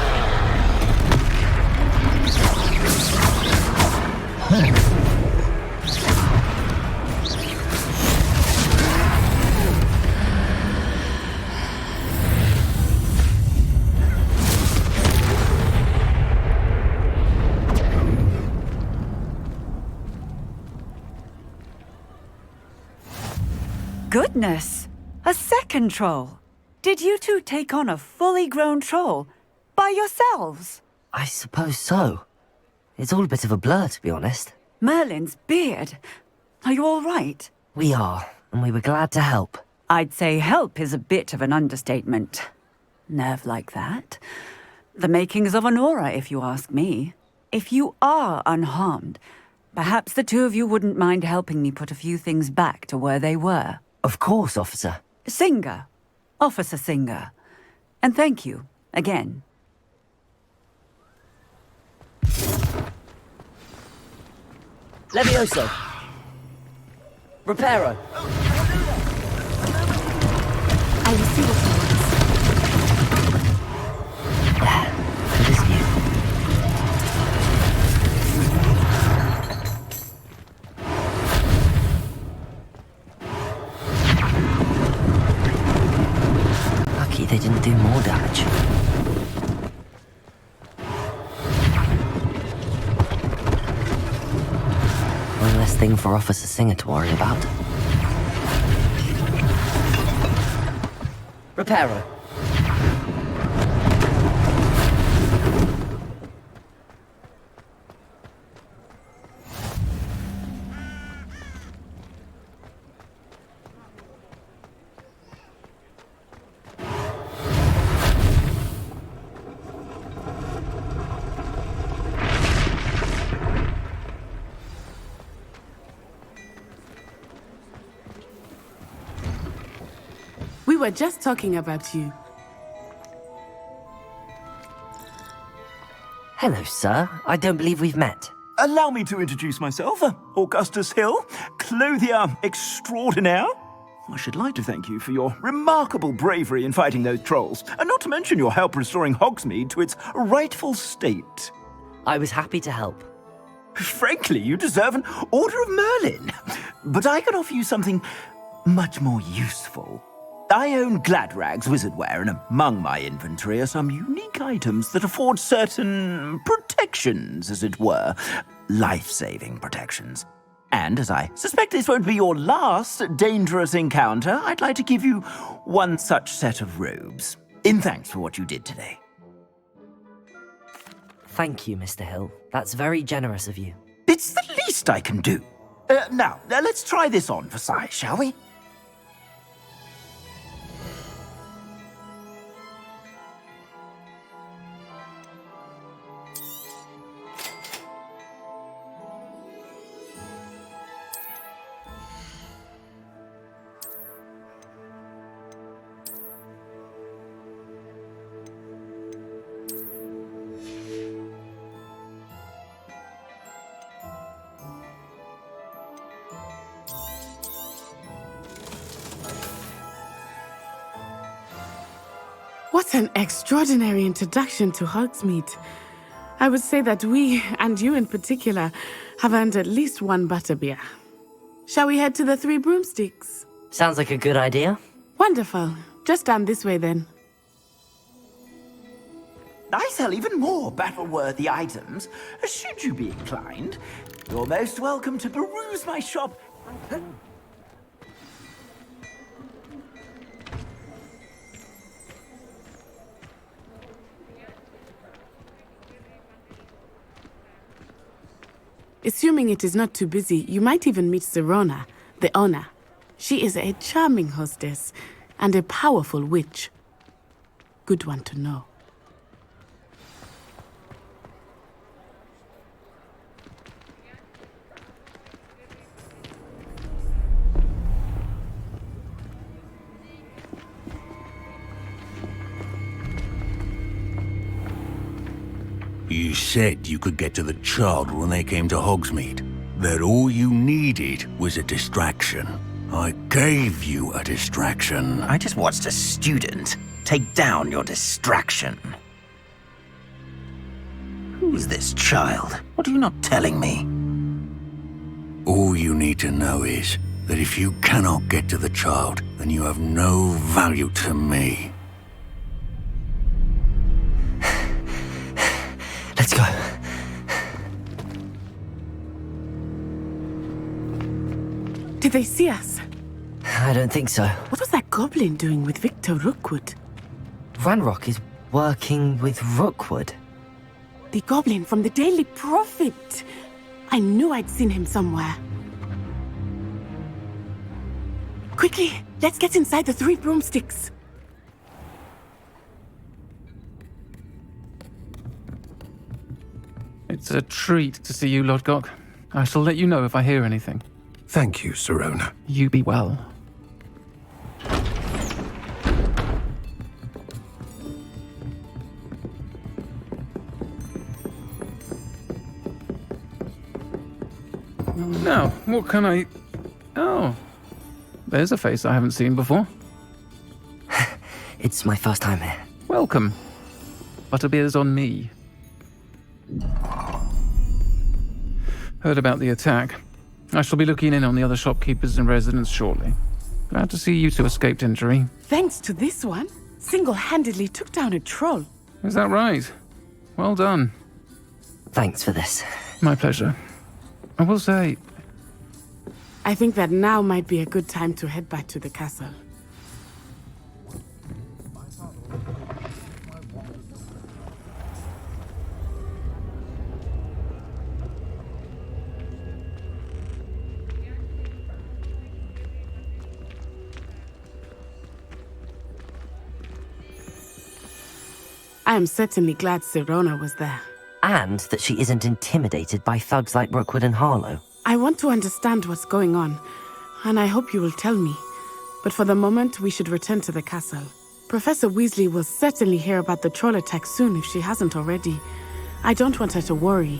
Goodness! A second troll! Did you two take on a fully grown troll? By yourselves? I suppose so. It's all a bit of a blur, to be honest. Merlin's beard. Are you all right? We are, and we were glad to help. I'd say help is a bit of an understatement. Nerve like that. The makings of an aura, if you ask me. If you are unharmed, perhaps the two of you wouldn't mind helping me put a few things back to where they were. Of course, officer. Singer. Officer Singer. And thank you, again. Levioso! Reparo! I will see what It is you. Lucky they didn't do more damage. One less thing for Officer Singer to worry about. Reparo. We were just talking about you. Hello, sir. I don't believe we've met. Allow me to introduce myself, Augustus Hill, clothier extraordinaire. I should like to thank you for your remarkable bravery in fighting those trolls, and not to mention your help restoring Hogsmeade to its rightful state. I was happy to help. Frankly, you deserve an Order of Merlin. But I can offer you something much more useful. I own Gladrag's wizardware, and among my inventory are some unique items that afford certain protections, as it were. Life-saving protections. And as I suspect this won't be your last dangerous encounter, I'd like to give you one such set of robes, in thanks for what you did today. Thank you, Mr. Hill. That's very generous of you. It's the least I can do. Now, let's try this on for size, shall we? What an extraordinary introduction to Hogsmeade. I would say that we, and you in particular, have earned at least one butterbeer. Shall we head to the Three Broomsticks? Sounds like a good idea. Wonderful. Just down this way then. I sell even more battle-worthy items. Should you be inclined, you're most welcome to peruse my shop. Assuming it is not too busy, you might even meet Sirona, the owner. She is a charming hostess and a powerful witch. Good one to know. You said you could get to the child when they came to Hogsmeade. That all you needed was a distraction. I gave you a distraction. I just watched a student take down your distraction. Who is this child? What are you not telling me? All you need to know is that if you cannot get to the child, then you have no value to me. Let's go. Did they see us? I don't think so. What was that goblin doing with Victor Rookwood? Ranrock is working with Rookwood. The goblin from the Daily Prophet. I knew I'd seen him somewhere. Quickly, let's get inside the Three Broomsticks. It's a treat to see you, Lodgok. I shall let you know if I hear anything. Thank you, Sirona. You be well. Now, what can I... Oh, there's a face I haven't seen before. It's my first time here. Welcome. Butterbeer's on me. Heard about the attack. I shall be looking in on the other shopkeepers and residents shortly. Glad to see you two escaped injury. Thanks to this one, single-handedly took down a troll. Is that right? Well done. Thanks for this. My pleasure. I will say... I think that now might be a good time to head back to the castle. I am certainly glad Sirona was there. And that she isn't intimidated by thugs like Rookwood and Harlow. I want to understand what's going on, and I hope you will tell me. But for the moment, we should return to the castle. Professor Weasley will certainly hear about the troll attack soon if she hasn't already. I don't want her to worry.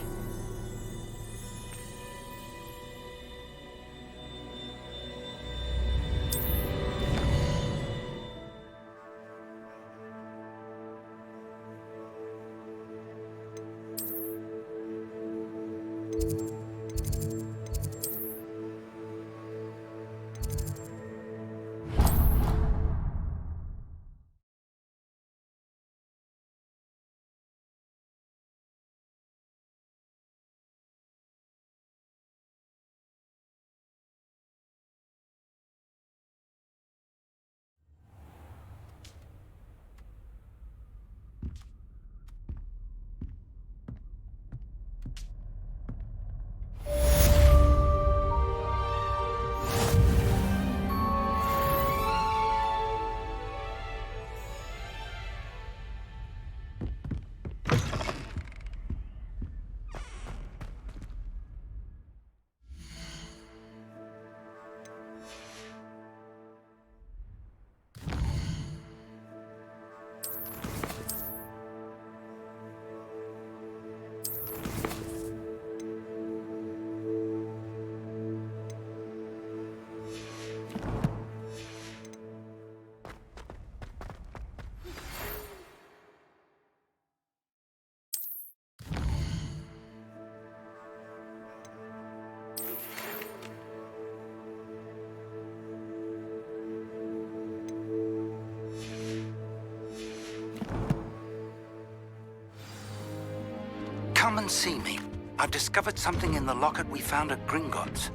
come and see me. I've discovered something in the locket we found at Gringotts.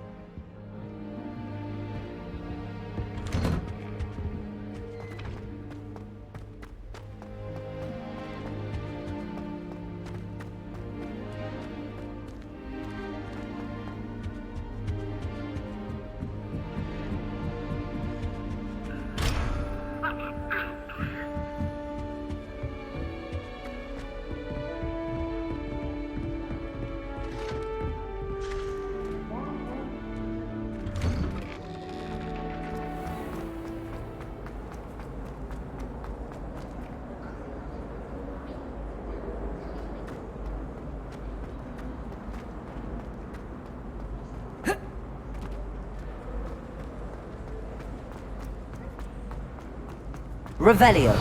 Revelio.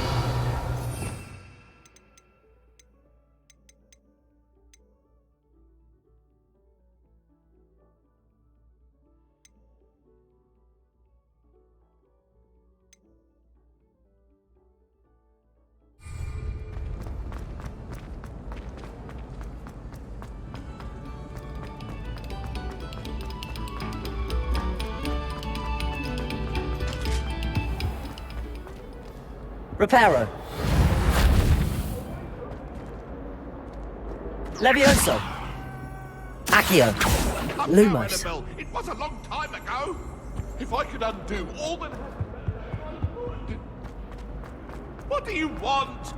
Reparo. Levioso. Accio. Lumos. Annabelle, it was a long time ago. If I could undo all that... What do you want?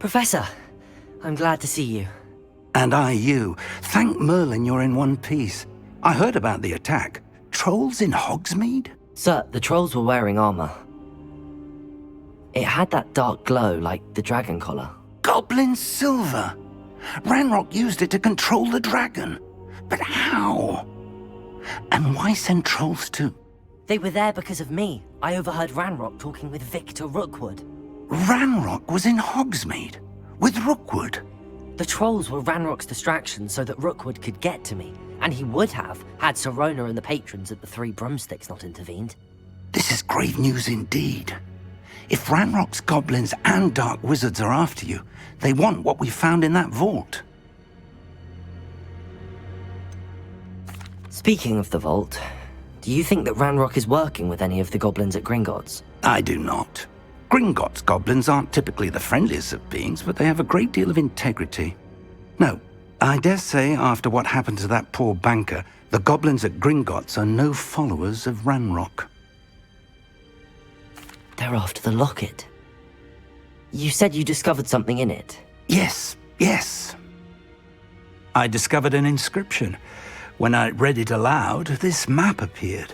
Professor, I'm glad to see you. And I you. Thank Merlin you're in one piece. I heard about the attack. Trolls in Hogsmeade? Sir, the trolls were wearing armor. It had that dark glow like the dragon collar. Goblin silver! Ranrock used it to control the dragon. But how? And why send trolls too? They were there because of me. I overheard Ranrock talking with Victor Rookwood. Ranrock was in Hogsmeade? With Rookwood? The trolls were Ranrock's distraction so that Rookwood could get to me. And he would have, had Sirona and the patrons at the Three Broomsticks not intervened. This is grave news indeed. If Ranrock's goblins and dark wizards are after you, they want what we found in that vault. Speaking of the vault, do you think that Ranrock is working with any of the goblins at Gringotts? I do not. Gringotts goblins aren't typically the friendliest of beings, but they have a great deal of integrity. No, I dare say after what happened to that poor banker, the goblins at Gringotts are no followers of Ranrock. They're after the locket. You said you discovered something in it. Yes. I discovered an inscription. When I read it aloud, this map appeared.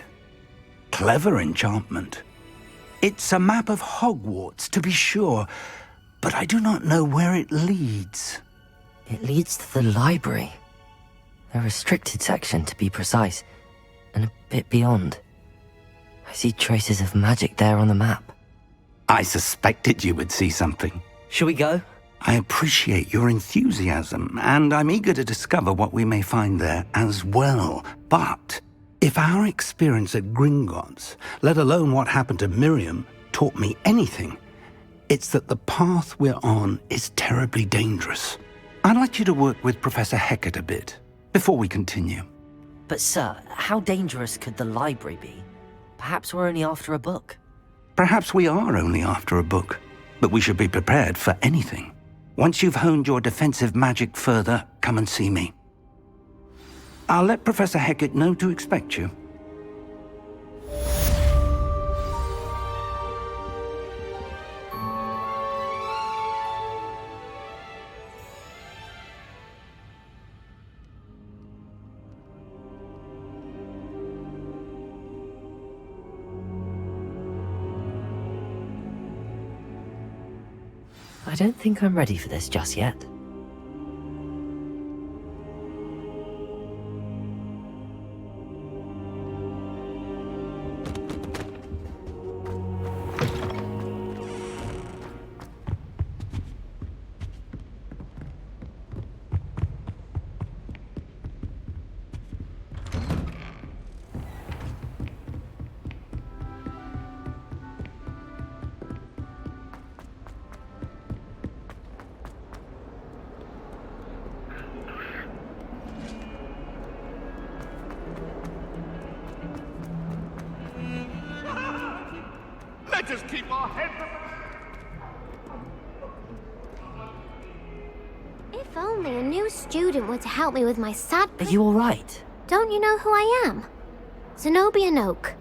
Clever enchantment. It's a map of Hogwarts, to be sure, but I do not know where it leads. It leads to the library. A restricted section, to be precise, and a bit beyond. I see traces of magic there on the map. I suspected you would see something. Shall we go? I appreciate your enthusiasm, and I'm eager to discover what we may find there as well. But if our experience at Gringotts, let alone what happened to Miriam, taught me anything, it's that the path we're on is terribly dangerous. I'd like you to work with Professor Hecat a bit before we continue. But sir, how dangerous could the library be? Perhaps we're only after a book. Perhaps we are only after a book, but we should be prepared for anything. Once you've honed your defensive magic further, come and see me. I'll let Professor Hecat know to expect you. I don't think I'm ready for this just yet. Let us keep our heads up. If only a new student were to help me with my sad... Are you alright? Don't you know who I am? Zenobia Noak,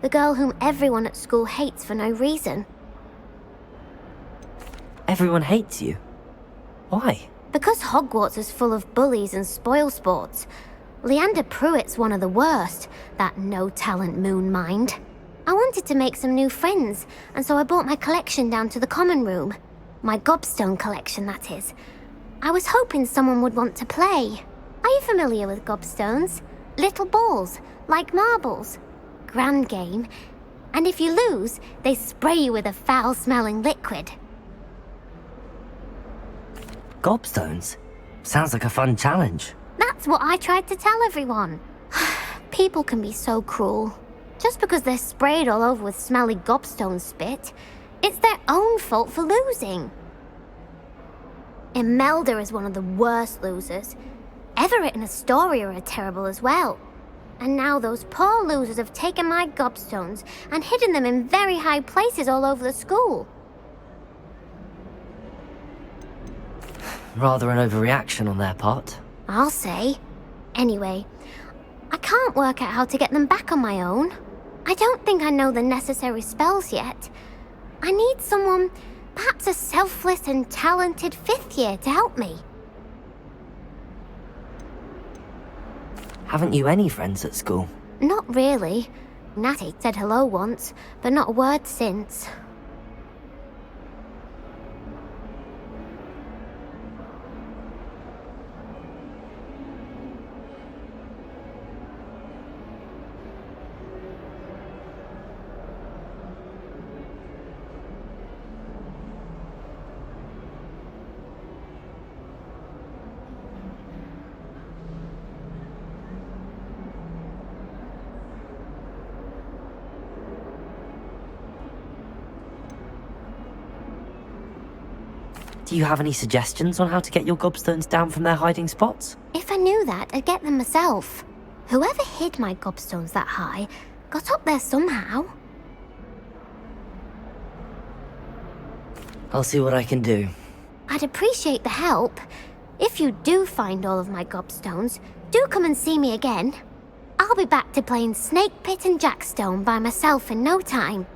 the girl whom everyone at school hates for no reason. Everyone hates you. Why? Because Hogwarts is full of bullies and spoilsports. Leander Pruitt's one of the worst, that no-talent moon mind. I wanted to make some new friends, and so I brought my collection down to the common room. My gobstone collection, that is. I was hoping someone would want to play. Are you familiar with gobstones? Little balls, like marbles. Grand game. And if you lose, they spray you with a foul-smelling liquid. Gobstones? Sounds like a fun challenge. That's what I tried to tell everyone. People can be so cruel. Just because they're sprayed all over with smelly gobstone spit, it's their own fault for losing. Imelda is one of the worst losers. Everett and Astoria are terrible as well. And now those poor losers have taken my gobstones and hidden them in very high places all over the school. Rather an overreaction on their part. I'll say. Anyway, I can't work out how to get them back on my own. I don't think I know the necessary spells yet. I need someone, perhaps a selfless and talented fifth year to help me. Haven't you any friends at school? Not really. Natty said hello once, but not a word since. Do you have any suggestions on how to get your gobstones down from their hiding spots? If I knew that, I'd get them myself. Whoever hid my gobstones that high got up there somehow. I'll see what I can do. I'd appreciate the help. If you do find all of my gobstones, do come and see me again. I'll be back to playing Snake Pit and Jackstone by myself in no time.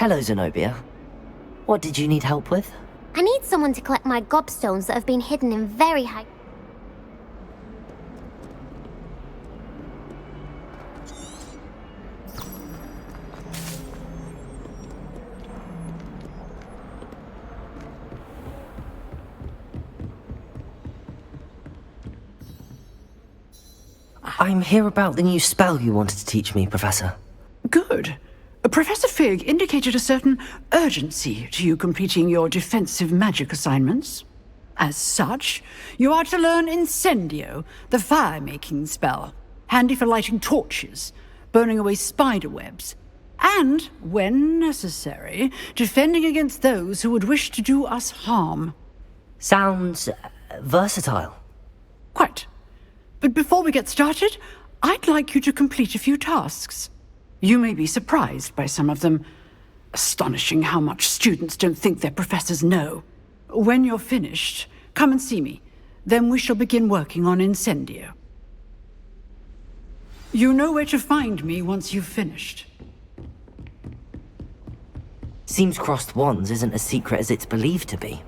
Hello, Zenobia. What did you need help with? I need someone to collect my gobstones that have been hidden in very high... I'm here about the new spell you wanted to teach me, Professor. Good. Professor Fig indicated a certain urgency to you completing your defensive magic assignments. As such, you are to learn Incendio, the fire-making spell, handy for lighting torches, burning away spider webs, and, when necessary, defending against those who would wish to do us harm. Sounds versatile. Quite. But before we get started, I'd like you to complete a few tasks. You may be surprised by some of them. Astonishing how much students don't think their professors know. When you're finished, come and see me. Then we shall begin working on Incendio. You know where to find me once you've finished. Seems crossed wands isn't as secret as it's believed to be.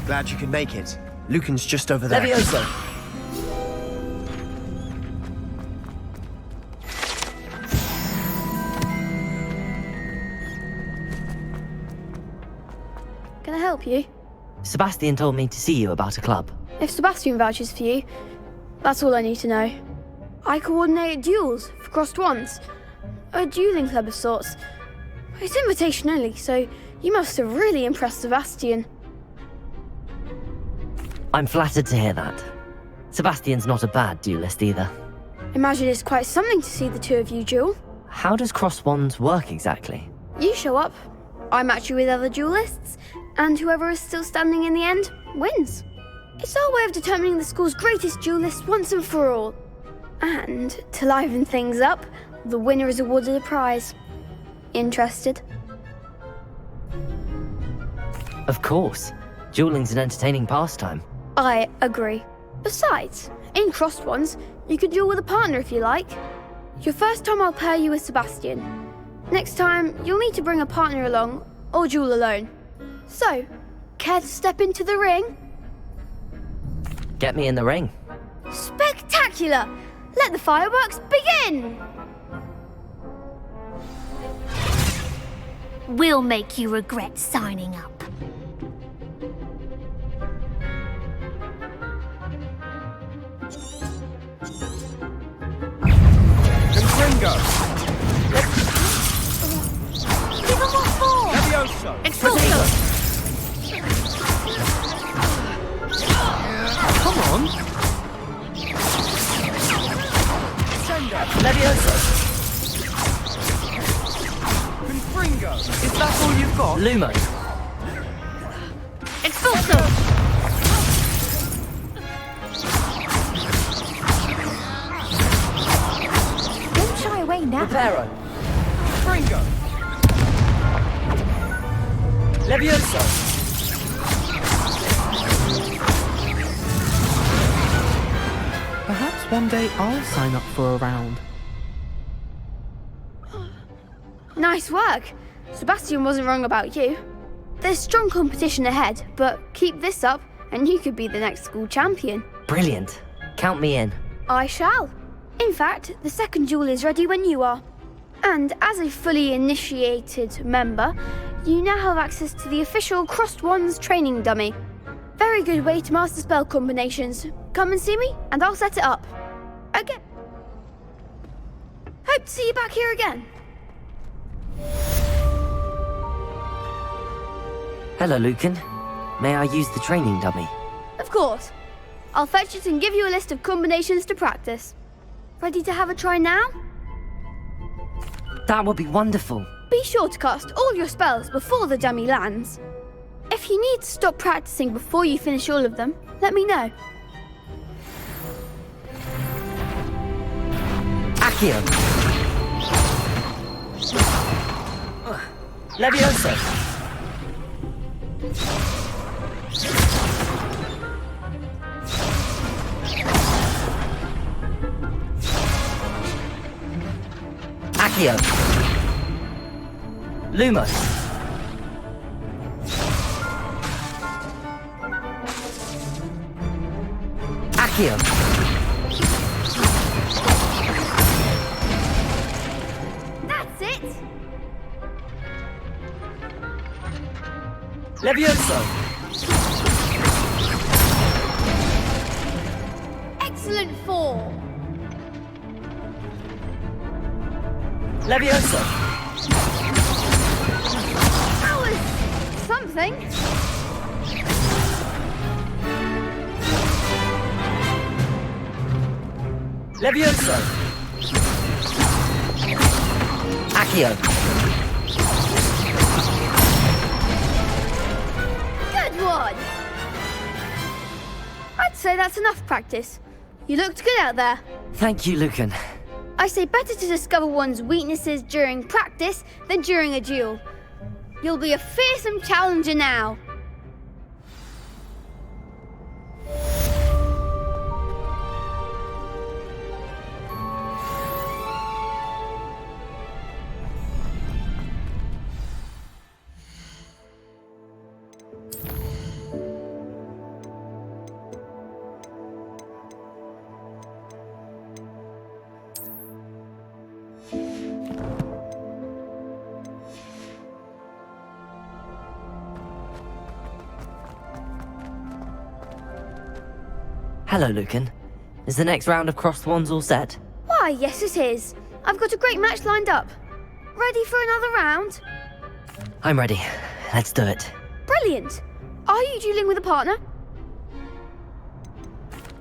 Glad you could make it. Lucan's just over there. Levioso! Can I help you? Sebastian told me to see you about a club. If Sebastian vouches for you, that's all I need to know. I coordinate duels for crossed wands. A dueling club of sorts. It's invitation only, so you must have really impressed Sebastian. I'm flattered to hear that. Sebastian's not a bad duelist either. Imagine it's quite something to see the two of you duel. How does cross wands work exactly? You show up, I match you with other duelists, and whoever is still standing in the end wins. It's our way of determining the school's greatest duelist once and for all. And to liven things up, the winner is awarded a prize. Interested? Of course. Dueling's an entertaining pastime. I agree. Besides, in crossed wands, you could duel with a partner if you like. Your first time I'll pair you with Sebastian. Next time, you'll need to bring a partner along, or duel alone. So, care to step into the ring? Get me in the ring. Spectacular! Let the fireworks begin! We'll make you regret signing up. Confringo! Give them what for! Levioso! Expulso! Come on! Levioso! Confringo! Is that all you've got? Lumo! Expulso! Don't shy away now. Reparo! Confringo! Levioso! Perhaps one day I'll sign up for a round. Nice work. Sebastian wasn't wrong about you. There's strong competition ahead, but keep this up and you could be the next school champion. Brilliant. Count me in. I shall. In fact, the second duel is ready when you are. And as a fully initiated member, you now have access to the official Crossed Wands training dummy. Very good way to master spell combinations. Come and see me, and I'll set it up. Okay. Hope to see you back here again. Hello, Lucan. May I use the training dummy? Of course. I'll fetch it and give you a list of combinations to practice. Ready to have a try now? That would be wonderful. Be sure to cast all your spells before the dummy lands. If you need to stop practicing before you finish all of them, let me know. Accio. Levioso. Accio. Lumos. Accio. That's it! Levioso. Excellent form! Levioso. That was something. Levioso. Accio. Good one! I'd say that's enough practice. You looked good out there. Thank you, Lucan. I say better to discover one's weaknesses during practice than during a duel. You'll be a fearsome challenger now. Hello, Lucan. Is the next round of Cross the Wands all set? Why, yes it is. I've got a great match lined up. Ready for another round? I'm ready. Let's do it. Brilliant. Are you dueling with a partner?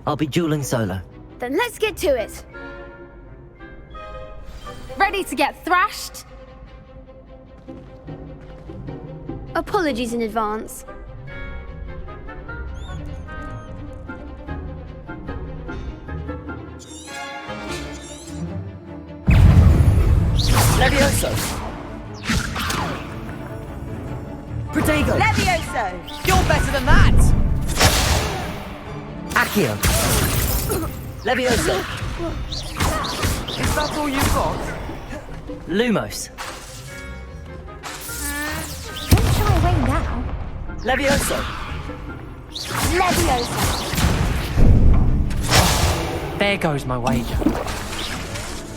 I'll be dueling solo. Then let's get to it. Ready to get thrashed? Apologies in advance. Levioso. Protego. Levioso! You're better than that! Accio. Levioso. Is that all you've got? Lumos. Don't shy away now. Levioso. Leviosa! There goes my wager.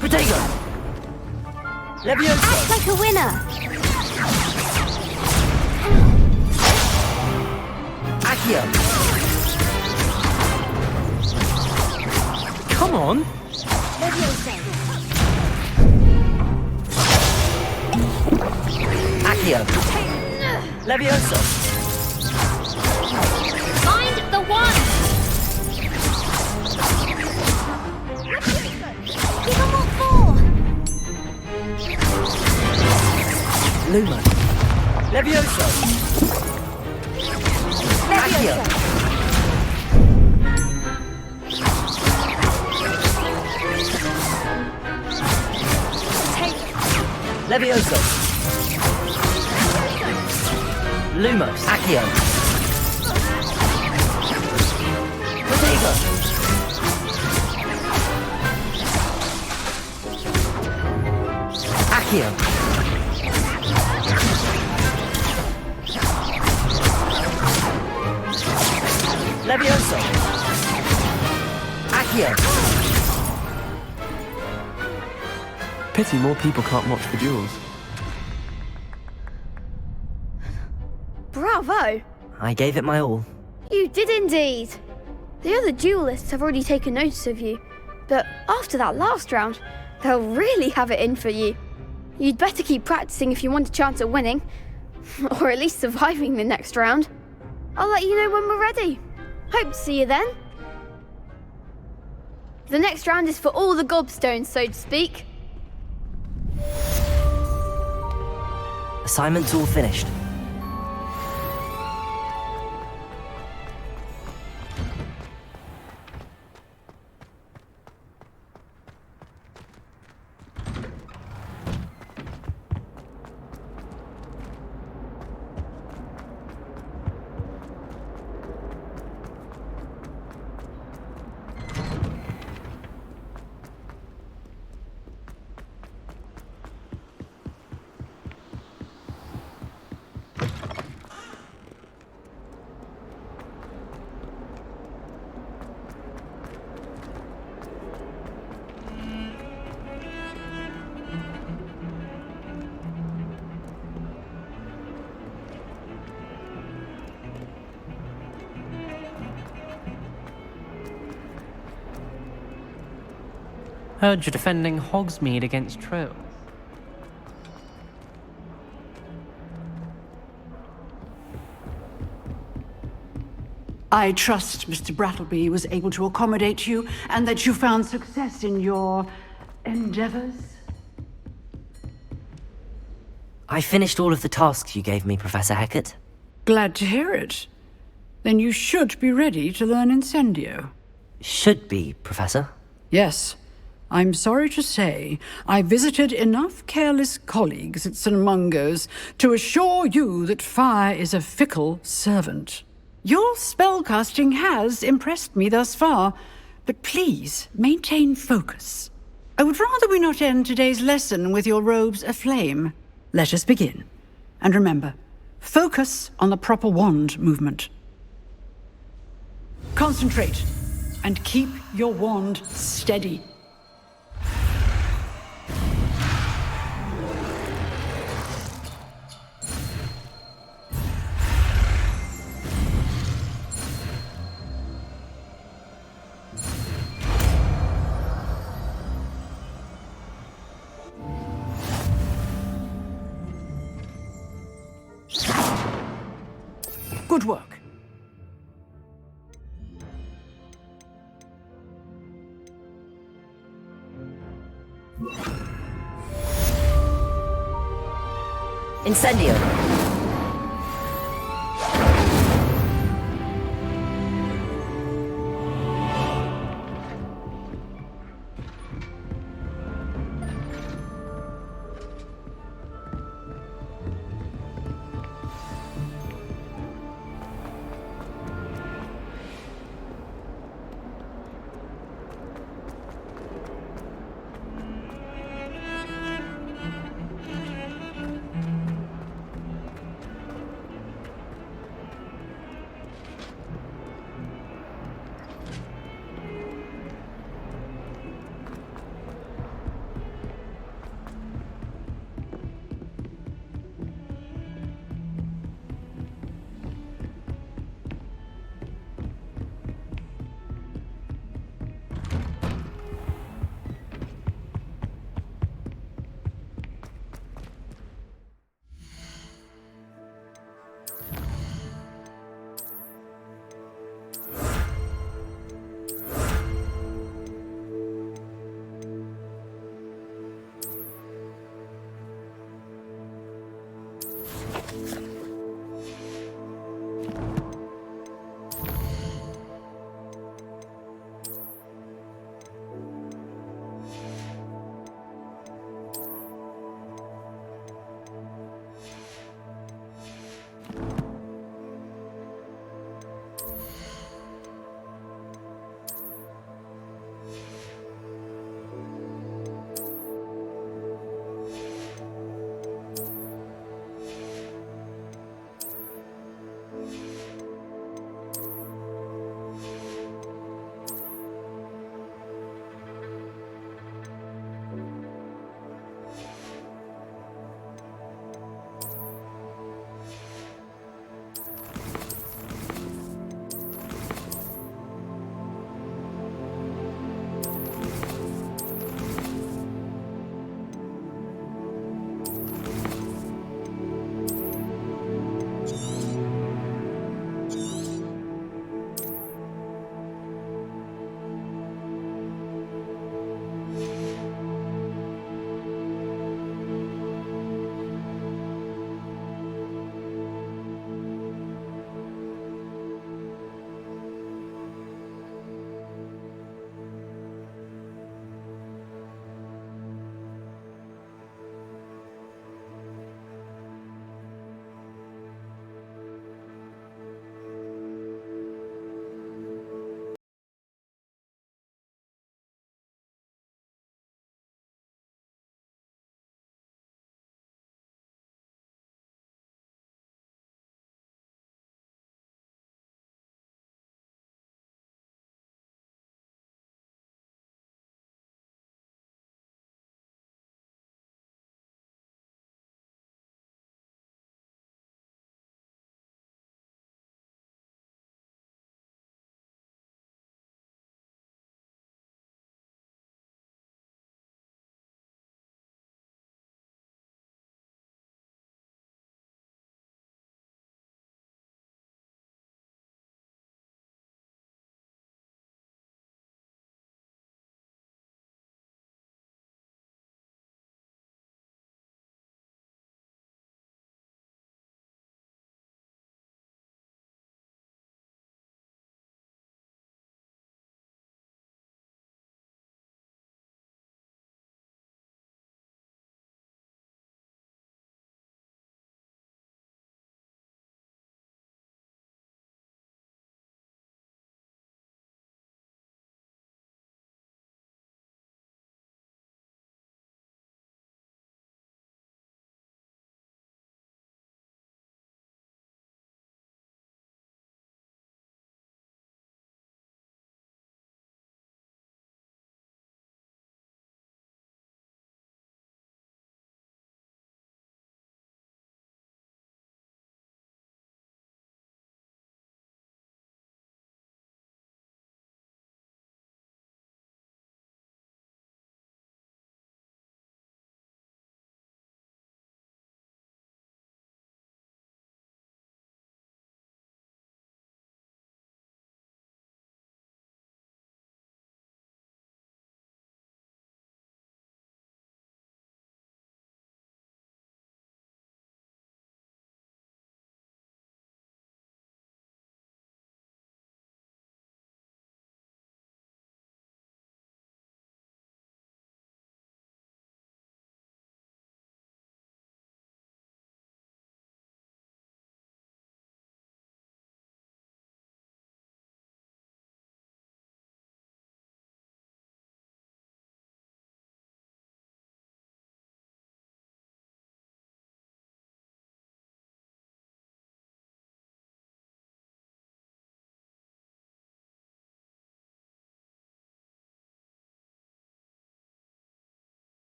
Protego. Levioso. Act like a winner. Accio. Come on. Leviosa. Accio. Levioso. Find the one. Give them all four. Luma. Levioso. Accio. Levioso. Lumos. Accio. Protego. Accio. Levioso. Accio. Pity more people can't watch the duels. Bravo! I gave it my all. You did indeed. The other duelists have already taken notice of you, but after that last round, they'll really have it in for you. You'd better keep practicing if you want a chance at winning, or at least surviving the next round. I'll let you know when we're ready. Hope to see you then. The next round is for all the gobstones, so to speak. Assignment's all finished. Heard you're defending Hogsmeade against trolls. I trust Mr. Brattleby was able to accommodate you and that you found success in your endeavors. I finished all of the tasks you gave me, Professor Hecat. Glad to hear it. Then you should be ready to learn Incendio. Should be, Professor. Yes. I'm sorry to say, I visited enough careless colleagues at St. Mungo's to assure you that fire is a fickle servant. Your spellcasting has impressed me thus far, but please maintain focus. I would rather we not end today's lesson with your robes aflame. Let us begin. And remember, focus on the proper wand movement. Concentrate, and keep your wand steady. Good work. Incendio.